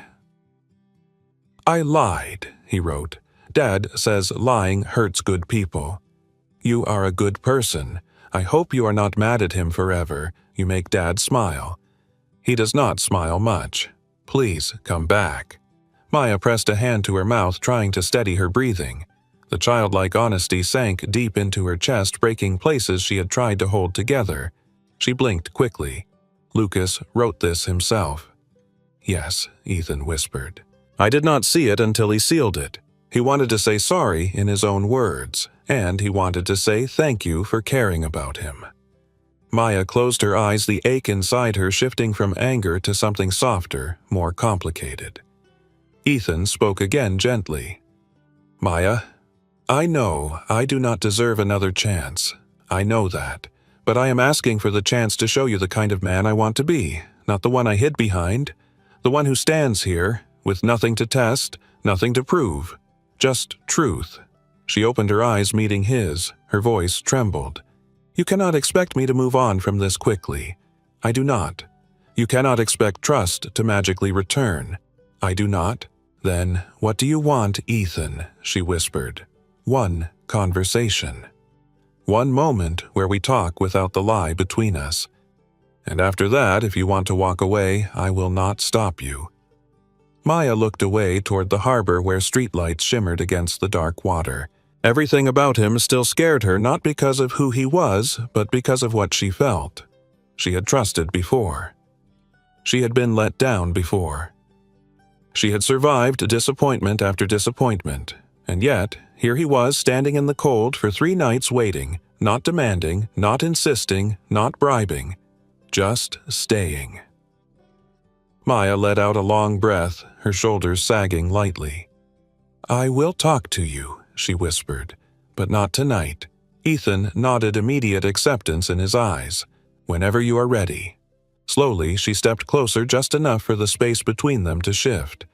I lied, he wrote. Dad says lying hurts good people. You are a good person. I hope you are not mad at him forever. You make Dad smile. He does not smile much. Please come back. Maya pressed a hand to her mouth, trying to steady her breathing. The childlike honesty sank deep into her chest, breaking places she had tried to hold together. She blinked quickly. Lucas wrote this himself. Yes, Ethan whispered. I did not see it until he sealed it. He wanted to say sorry in his own words, and he wanted to say thank you for caring about him. Maya closed her eyes, the ache inside her shifting from anger to something softer, more complicated. Ethan spoke again gently. Maya, I know I do not deserve another chance. I know that. But I am asking for the chance to show you the kind of man I want to be, not the one I hid behind. The one who stands here, with nothing to test, nothing to prove. Just truth. She opened her eyes, meeting his. Her voice trembled. You cannot expect me to move on from this quickly. I do not. You cannot expect trust to magically return. I do not. Then, what do you want, Ethan? She whispered. One conversation. One moment where we talk without the lie between us. And after that, if you want to walk away, I will not stop you. Maya looked away toward the harbor where streetlights shimmered against the dark water. Everything about him still scared her, not because of who he was, but because of what she felt. She had trusted before. She had been let down before. She had survived disappointment after disappointment, and yet, here he was standing in the cold for 3 nights waiting, not demanding, not insisting, not bribing, just staying. Maya let out a long breath, her shoulders sagging lightly. I will talk to you, she whispered, but not tonight. Ethan nodded immediate acceptance in his eyes. Whenever you are ready. Slowly, she stepped closer just enough for the space between them to shift.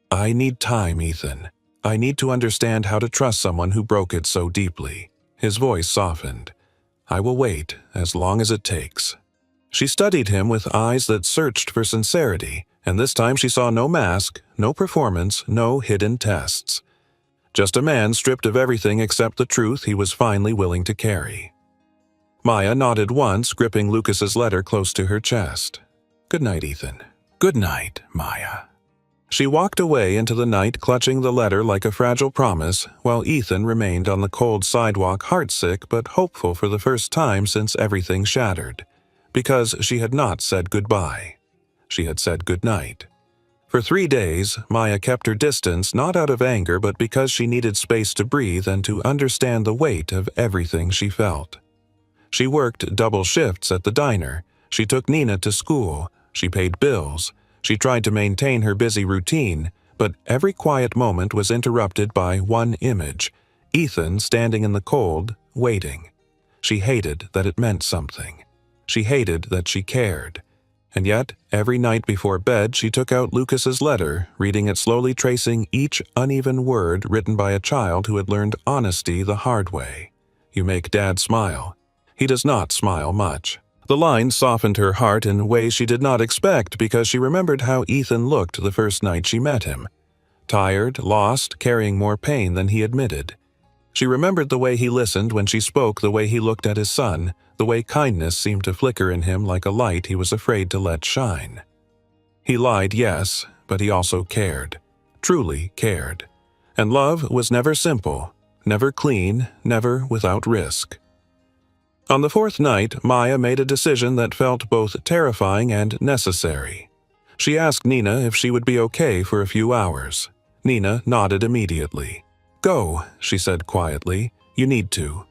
I need time, Ethan. I need to understand how to trust someone who broke it so deeply. His voice softened. I will wait as long as it takes. She studied him with eyes that searched for sincerity, and this time she saw no mask, no performance, no hidden tests. Just a man stripped of everything except the truth he was finally willing to carry. Maya nodded once, gripping Lucas's letter close to her chest. Good night, Ethan. Good night, Maya. She walked away into the night, clutching the letter like a fragile promise, while Ethan remained on the cold sidewalk, heartsick but hopeful for the first time since everything shattered. Because she had not said goodbye. She had said goodnight. For 3 days, Maya kept her distance, not out of anger, but because she needed space to breathe and to understand the weight of everything she felt. She worked double shifts at the diner. She took Nina to school. She paid bills. She tried to maintain her busy routine, but every quiet moment was interrupted by one image, Ethan standing in the cold, waiting. She hated that it meant something. She hated that she cared. And yet, every night before bed, she took out Lucas's letter, reading it slowly, tracing each uneven word written by a child who had learned honesty the hard way. You make Dad smile. He does not smile much. The line softened her heart in ways she did not expect because she remembered how Ethan looked the first night she met him. Tired, lost, carrying more pain than he admitted. She remembered the way he listened when she spoke, the way he looked at his son, the way kindness seemed to flicker in him like a light he was afraid to let shine. He lied, yes, but he also cared. Truly cared. And love was never simple, never clean, never without risk. On the 4th night, Maya made a decision that felt both terrifying and necessary. She asked Nina if she would be okay for a few hours. Nina nodded immediately. Go, she said quietly. You need to.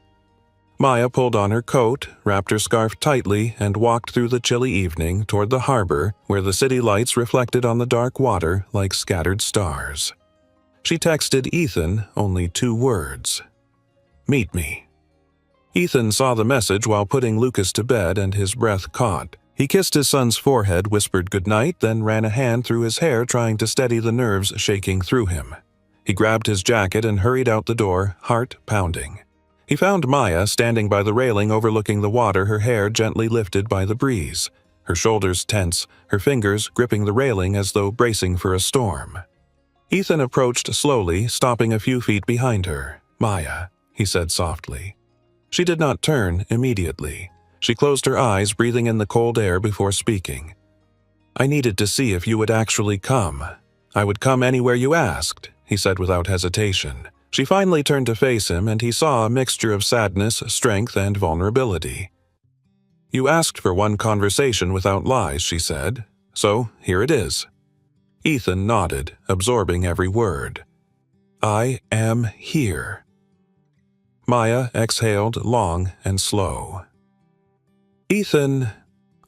Maya pulled on her coat, wrapped her scarf tightly, and walked through the chilly evening toward the harbor where the city lights reflected on the dark water like scattered stars. She texted Ethan only 2 words. "Meet me." Ethan saw the message while putting Lucas to bed, and his breath caught. He kissed his son's forehead, whispered goodnight, then ran a hand through his hair trying to steady the nerves shaking through him. He grabbed his jacket and hurried out the door, heart pounding. He found Maya standing by the railing overlooking the water, her hair gently lifted by the breeze, her shoulders tense, her fingers gripping the railing as though bracing for a storm. Ethan approached slowly, stopping a few feet behind her. "Maya," he said softly. She did not turn immediately. She closed her eyes, breathing in the cold air before speaking. "I needed to see if you would actually come. I would come anywhere you asked," he said without hesitation. She finally turned to face him, and he saw a mixture of sadness, strength, and vulnerability. "You asked for one conversation without lies," she said. "So here it is." Ethan nodded, absorbing every word. "I am here." Maya exhaled long and slow. "Ethan,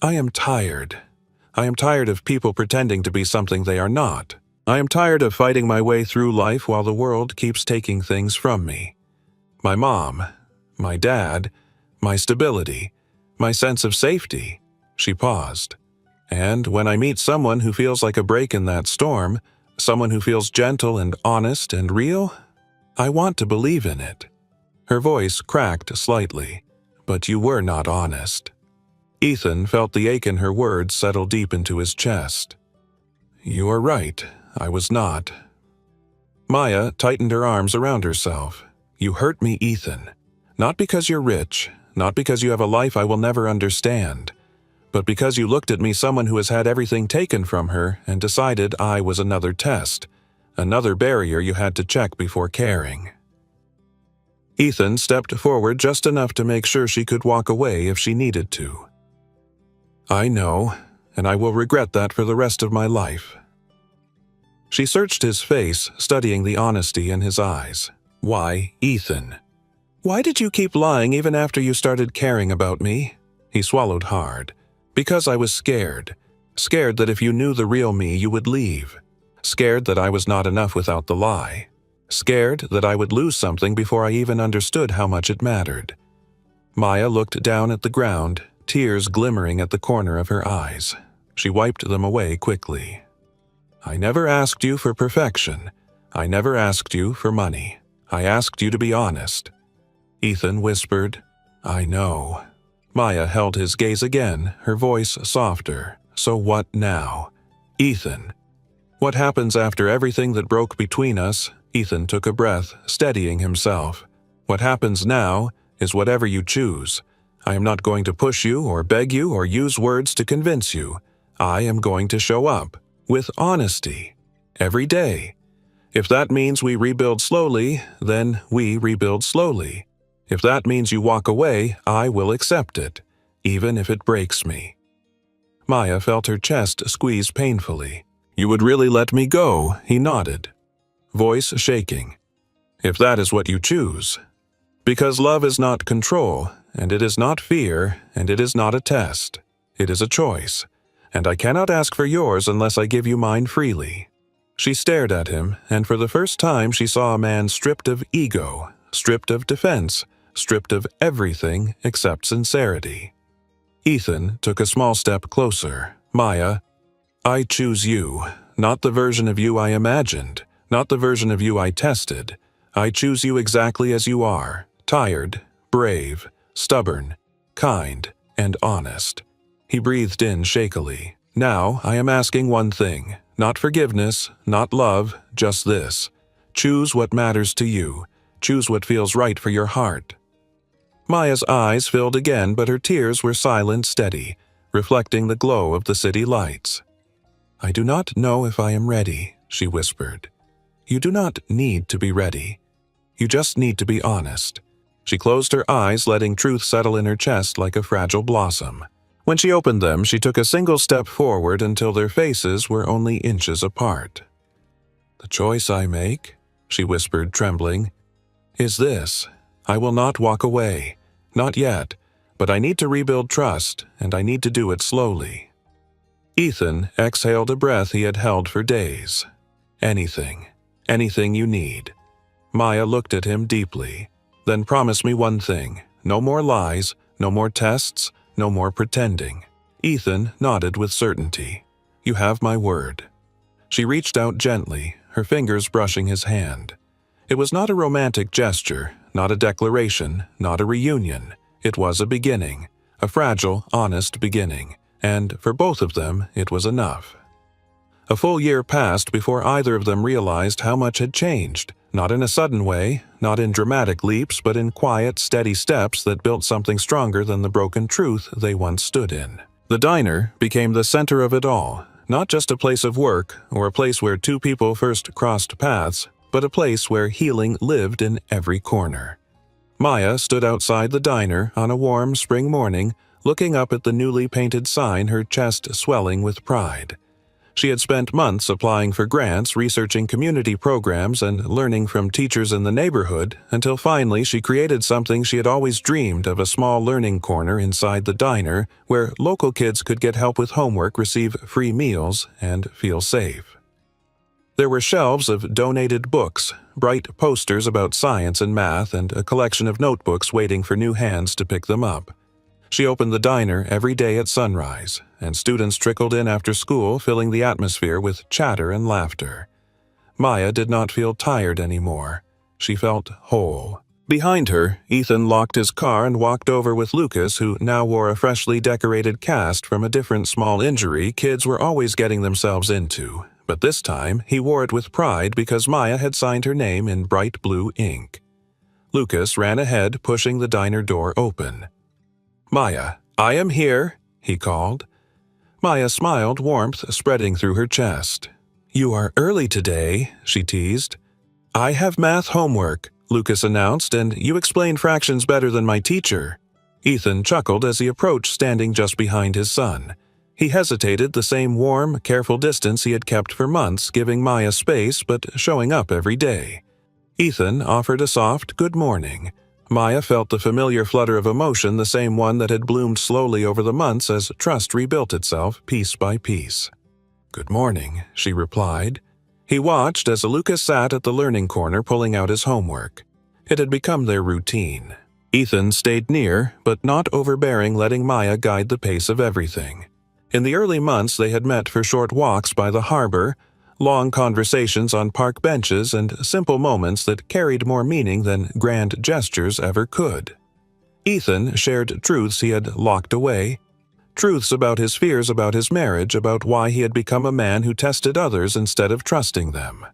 I am tired. I am tired of people pretending to be something they are not. I am tired of fighting my way through life while the world keeps taking things from me. My mom, my dad, my stability, my sense of safety." She paused. "And when I meet someone who feels like a break in that storm, someone who feels gentle and honest and real, I want to believe in it." Her voice cracked slightly. "But you were not honest." Ethan felt the ache in her words settle deep into his chest. "You are right. I was not." Maya tightened her arms around herself. "You hurt me, Ethan. Not because you're rich, not because you have a life I will never understand, but because you looked at me, someone who has had everything taken from her, and decided I was another test, another barrier you had to check before caring." Ethan stepped forward just enough to make sure she could walk away if she needed to. "I know, and I will regret that for the rest of my life." She searched his face, studying the honesty in his eyes. "Why, Ethan? Why did you keep lying even after you started caring about me?" He swallowed hard. "Because I was scared. Scared that if you knew the real me, you would leave. Scared that I was not enough without the lie. Scared that I would lose something before I even understood how much it mattered." Maya looked down at the ground, tears glimmering at the corner of her eyes. She wiped them away quickly. "I never asked you for perfection. I never asked you for money. I asked you to be honest." Ethan whispered, "I know." Maya held his gaze again, her voice softer. "So what now? Ethan, what happens after everything that broke between us?" Ethan took a breath, steadying himself. "What happens now is whatever you choose. I am not going to push you or beg you or use words to convince you. I am going to show up, with honesty, every day. If that means we rebuild slowly, then we rebuild slowly. If that means you walk away, I will accept it, even if it breaks me." Maya felt her chest squeeze painfully. "You would really let me go?" He nodded, voice shaking. "If that is what you choose. Because love is not control, and it is not fear, and it is not a test. It is a choice, and I cannot ask for yours unless I give you mine freely." She stared at him, and for the first time she saw a man stripped of ego, stripped of defense, stripped of everything except sincerity. Ethan took a small step closer. "Maya, I choose you, not the version of you I imagined, not the version of you I tested. I choose you exactly as you are, tired, brave, stubborn, kind, and honest." He breathed in shakily. "Now I am asking one thing. Not forgiveness, not love, just this. Choose what matters to you. Choose what feels right for your heart." Maya's eyes filled again, but her tears were silent, steady, reflecting the glow of the city lights. "I do not know if I am ready," she whispered. "You do not need to be ready. You just need to be honest." She closed her eyes, letting truth settle in her chest like a fragile blossom. When she opened them, she took a single step forward until their faces were only inches apart. "The choice I make," she whispered, trembling, "is this. I will not walk away. Not yet, but I need to rebuild trust, and I need to do it slowly." Ethan exhaled a breath he had held for days. "Anything. Anything you need." Maya looked at him deeply. "Then promise me one thing. No more lies, no more tests, no more pretending." Ethan nodded with certainty. "You have my word." She reached out gently, her fingers brushing his hand. It was not a romantic gesture, not a declaration, not a reunion. It was a beginning, a fragile, honest beginning, and for both of them it was enough. A full year passed before either of them realized how much had changed, not in a sudden way, not in dramatic leaps, but in quiet, steady steps that built something stronger than the broken truth they once stood in. The diner became the center of it all, not just a place of work or a place where two people first crossed paths, but a place where healing lived in every corner. Maya stood outside the diner on a warm spring morning, looking up at the newly painted sign, her chest swelling with pride. She had spent months applying for grants, researching community programs, and learning from teachers in the neighborhood, until finally she created something she had always dreamed of: a small learning corner inside the diner where local kids could get help with homework, receive free meals, and feel safe. There were shelves of donated books, bright posters about science and math, and a collection of notebooks waiting for new hands to pick them up. She opened the diner every day at sunrise, and students trickled in after school, filling the atmosphere with chatter and laughter. Maya did not feel tired anymore. She felt whole. Behind her, Ethan locked his car and walked over with Lucas, who now wore a freshly decorated cast from a different small injury kids were always getting themselves into. But this time, he wore it with pride because Maya had signed her name in bright blue ink. Lucas ran ahead, pushing the diner door open. "Maya, I am here," he called. Maya smiled, warmth spreading through her chest. "You are early today," she teased. "I have math homework," Lucas announced, "and you explain fractions better than my teacher." Ethan chuckled as he approached, standing just behind his son. He hesitated, the same warm, careful distance he had kept for months, giving Maya space but showing up every day. Ethan offered a soft "good morning." Maya felt the familiar flutter of emotion, the same one that had bloomed slowly over the months as trust rebuilt itself piece by piece. "Good morning," she replied. He watched as Lucas sat at the learning corner pulling out his homework. It had become their routine. Ethan stayed near, but not overbearing, letting Maya guide the pace of everything. In the early months they had met for short walks by the harbor, long conversations on park benches, and simple moments that carried more meaning than grand gestures ever could. Ethan shared truths he had locked away, truths about his fears about his marriage, about why he had become a man who tested others instead of trusting them.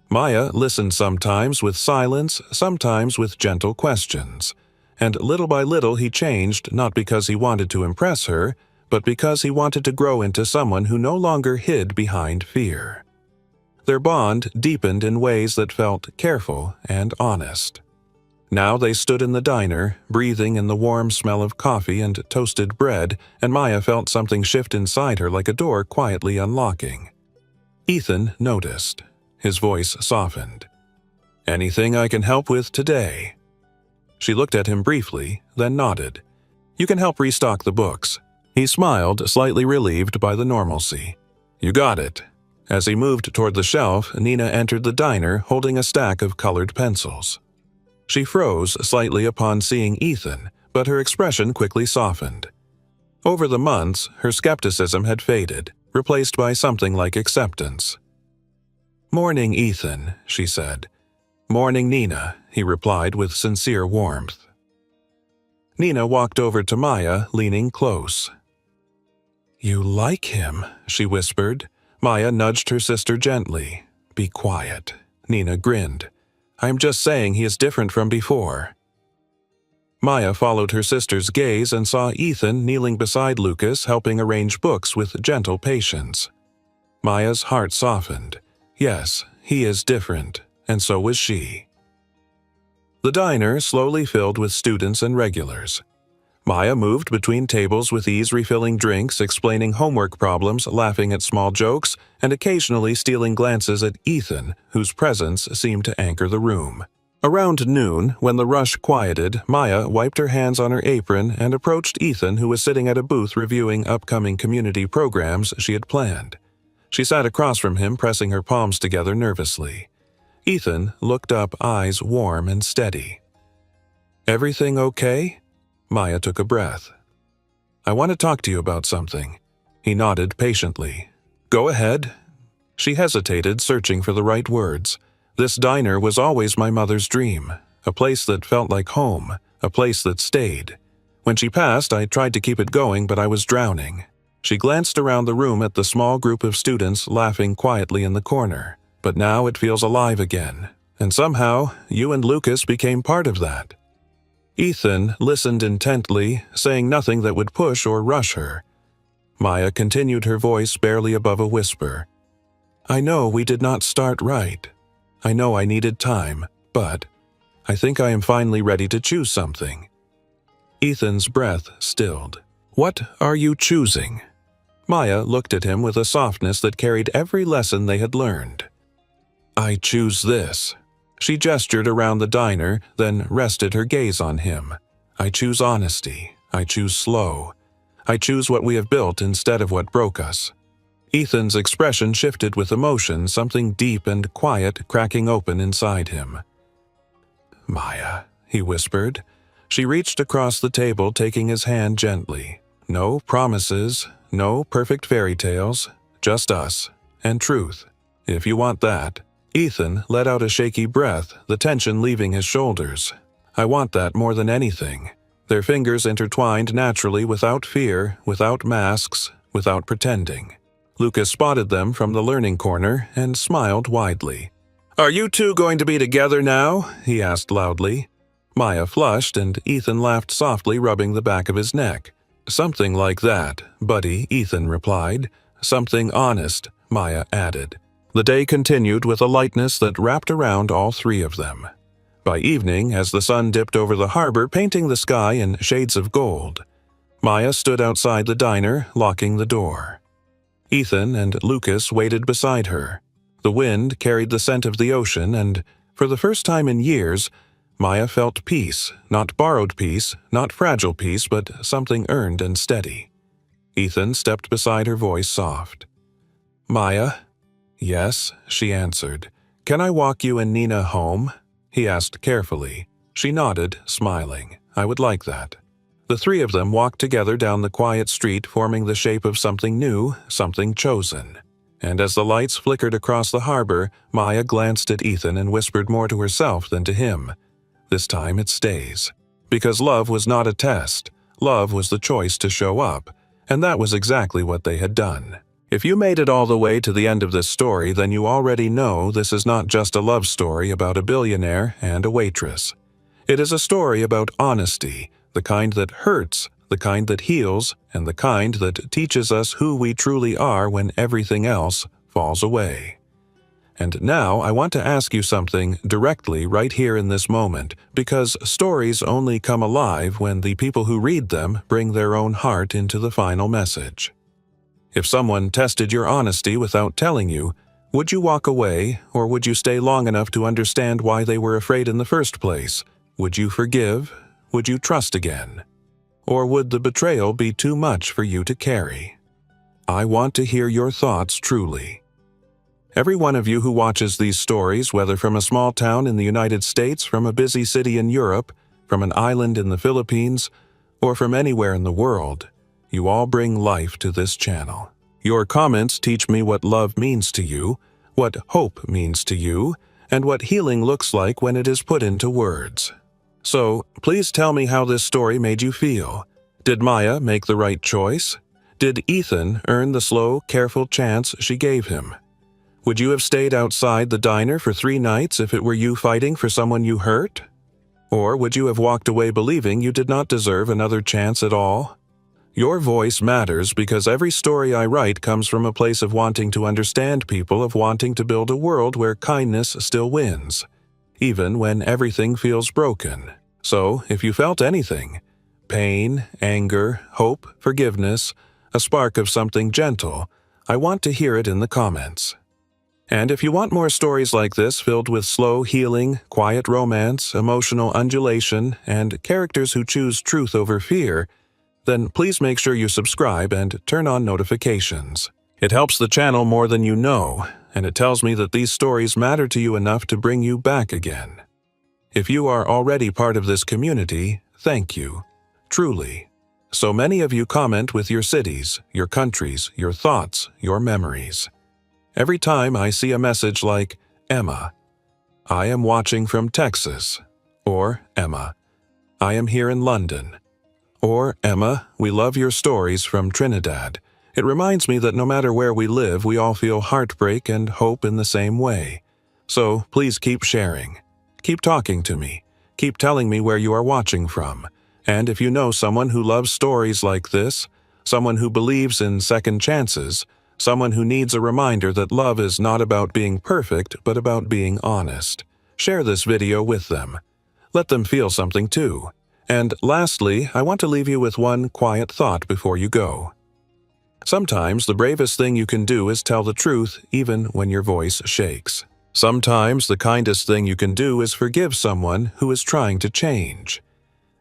Maya listened, sometimes with silence, sometimes with gentle questions, and little by little he changed, not because he wanted to impress her, but because he wanted to grow into someone who no longer hid behind fear. Their bond deepened in ways that felt careful and honest. Now they stood in the diner, breathing in the warm smell of coffee and toasted bread, and Maya felt something shift inside her, like a door quietly unlocking. Ethan noticed. His voice softened. "Anything I can help with today?" She looked at him briefly, then nodded. "You can help restock the books." He smiled, slightly relieved by the normalcy. "You got it." As he moved toward the shelf, Nina entered the diner holding a stack of colored pencils. She froze slightly upon seeing Ethan, but her expression quickly softened. Over the months, her skepticism had faded, replaced by something like acceptance. "Morning, Ethan," she said. "Morning, Nina," he replied with sincere warmth. Nina walked over to Maya, leaning close. "You like him," she whispered. Maya nudged her sister gently. "Be quiet." Nina grinned. "I'm just saying he is different from before." Maya followed her sister's gaze and saw Ethan kneeling beside Lucas, helping arrange books with gentle patience. Maya's heart softened. Yes, he is different, and so was she. The diner slowly filled with students and regulars. Maya moved between tables with ease, refilling drinks, explaining homework problems, laughing at small jokes, and occasionally stealing glances at Ethan, whose presence seemed to anchor the room. Around noon, when the rush quieted, Maya wiped her hands on her apron and approached Ethan, who was sitting at a booth reviewing upcoming community programs she had planned. She sat across from him, pressing her palms together nervously. Ethan looked up, eyes warm and steady. "Everything okay?" Maya took a breath. "I want to talk to you about something." He nodded patiently. "Go ahead." She hesitated, searching for the right words. This diner was always my mother's dream, a place that felt like home, a place that stayed. When she passed, I tried to keep it going, but I was drowning. She glanced around the room at the small group of students laughing quietly in the corner. But now it feels alive again, and somehow you and Lucas became part of that. Ethan listened intently, saying nothing that would push or rush her. Maya continued, her voice barely above a whisper. "I know we did not start right. I know I needed time, but I think I am finally ready to choose something." Ethan's breath stilled. "What are you choosing?" Maya looked at him with a softness that carried every lesson they had learned. "I choose this." She gestured around the diner, then rested her gaze on him. "I choose honesty. I choose slow. I choose what we have built instead of what broke us." Ethan's expression shifted with emotion, something deep and quiet cracking open inside him. "Maya," he whispered. She reached across the table, taking his hand gently. "No promises, no perfect fairy tales, just us and truth. If you want that." Ethan let out a shaky breath, the tension leaving his shoulders. "I want that more than anything." Their fingers intertwined naturally, without fear, without masks, without pretending. Lucas spotted them from the learning corner and smiled widely. "Are you two going to be together now?" he asked loudly. Maya flushed, and Ethan laughed softly, rubbing the back of his neck. "Something like that, buddy," Ethan replied. "Something honest," Maya added. The day continued with a lightness that wrapped around all three of them. By evening, as the sun dipped over the harbor, painting the sky in shades of gold, Maya stood outside the diner, locking the door. Ethan and Lucas waited beside her. The wind carried the scent of the ocean, and, for the first time in years, Maya felt peace, not borrowed peace, not fragile peace, but something earned and steady. Ethan stepped beside her, voice soft. "Maya?" "Yes," she answered. "Can I walk you and Nina home?" he asked carefully. She nodded, smiling. "I would like that." The three of them walked together down the quiet street, forming the shape of something new, something chosen. And as the lights flickered across the harbor, Maya glanced at Ethan and whispered more to herself than to him. "This time it stays." Because love was not a test. Love was the choice to show up, and that was exactly what they had done. If you made it all the way to the end of this story, then you already know this is not just a love story about a billionaire and a waitress. It is a story about honesty, the kind that hurts, the kind that heals, and the kind that teaches us who we truly are when everything else falls away. And now I want to ask you something directly right here in this moment, because stories only come alive when the people who read them bring their own heart into the final message. If someone tested your honesty without telling you, would you walk away, or would you stay long enough to understand why they were afraid in the first place? Would you forgive? Would you trust again? Or would the betrayal be too much for you to carry? I want to hear your thoughts truly. Every one of you who watches these stories, whether from a small town in the United States, from a busy city in Europe, from an island in the Philippines, or from anywhere in the world, you all bring life to this channel. Your comments teach me what love means to you, what hope means to you, and what healing looks like when it is put into words. So, please tell me how this story made you feel. Did Maya make the right choice? Did Ethan earn the slow, careful chance she gave him? Would you have stayed outside the diner for 3 nights if it were you fighting for someone you hurt? Or would you have walked away believing you did not deserve another chance at all? Your voice matters because every story I write comes from a place of wanting to understand people, of wanting to build a world where kindness still wins, even when everything feels broken. So, if you felt anything, pain, anger, hope, forgiveness, a spark of something gentle, I want to hear it in the comments. And if you want more stories like this filled with slow healing, quiet romance, emotional undulation, and characters who choose truth over fear, then please make sure you subscribe and turn on notifications. It helps the channel more than you know, and it tells me that these stories matter to you enough to bring you back again. If you are already part of this community, thank you. Truly. So many of you comment with your cities, your countries, your thoughts, your memories. Every time I see a message like, Emma, I am watching from Texas, or Emma, I am here in London, or Emma, we love your stories from Trinidad, it reminds me that no matter where we live, we all feel heartbreak and hope in the same way. So please keep sharing. Keep talking to me. Keep telling me where you are watching from. And if you know someone who loves stories like this, someone who believes in second chances, someone who needs a reminder that love is not about being perfect, but about being honest, share this video with them. Let them feel something too. And lastly, I want to leave you with one quiet thought before you go. Sometimes the bravest thing you can do is tell the truth even when your voice shakes. Sometimes the kindest thing you can do is forgive someone who is trying to change.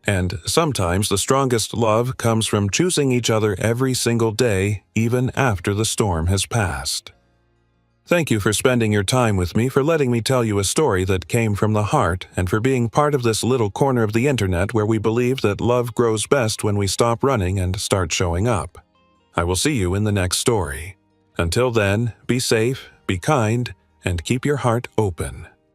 And sometimes the strongest love comes from choosing each other every single day, even after the storm has passed. Thank you for spending your time with me, for letting me tell you a story that came from the heart, and for being part of this little corner of the internet where we believe that love grows best when we stop running and start showing up. I will see you in the next story. Until then, be safe, be kind, and keep your heart open.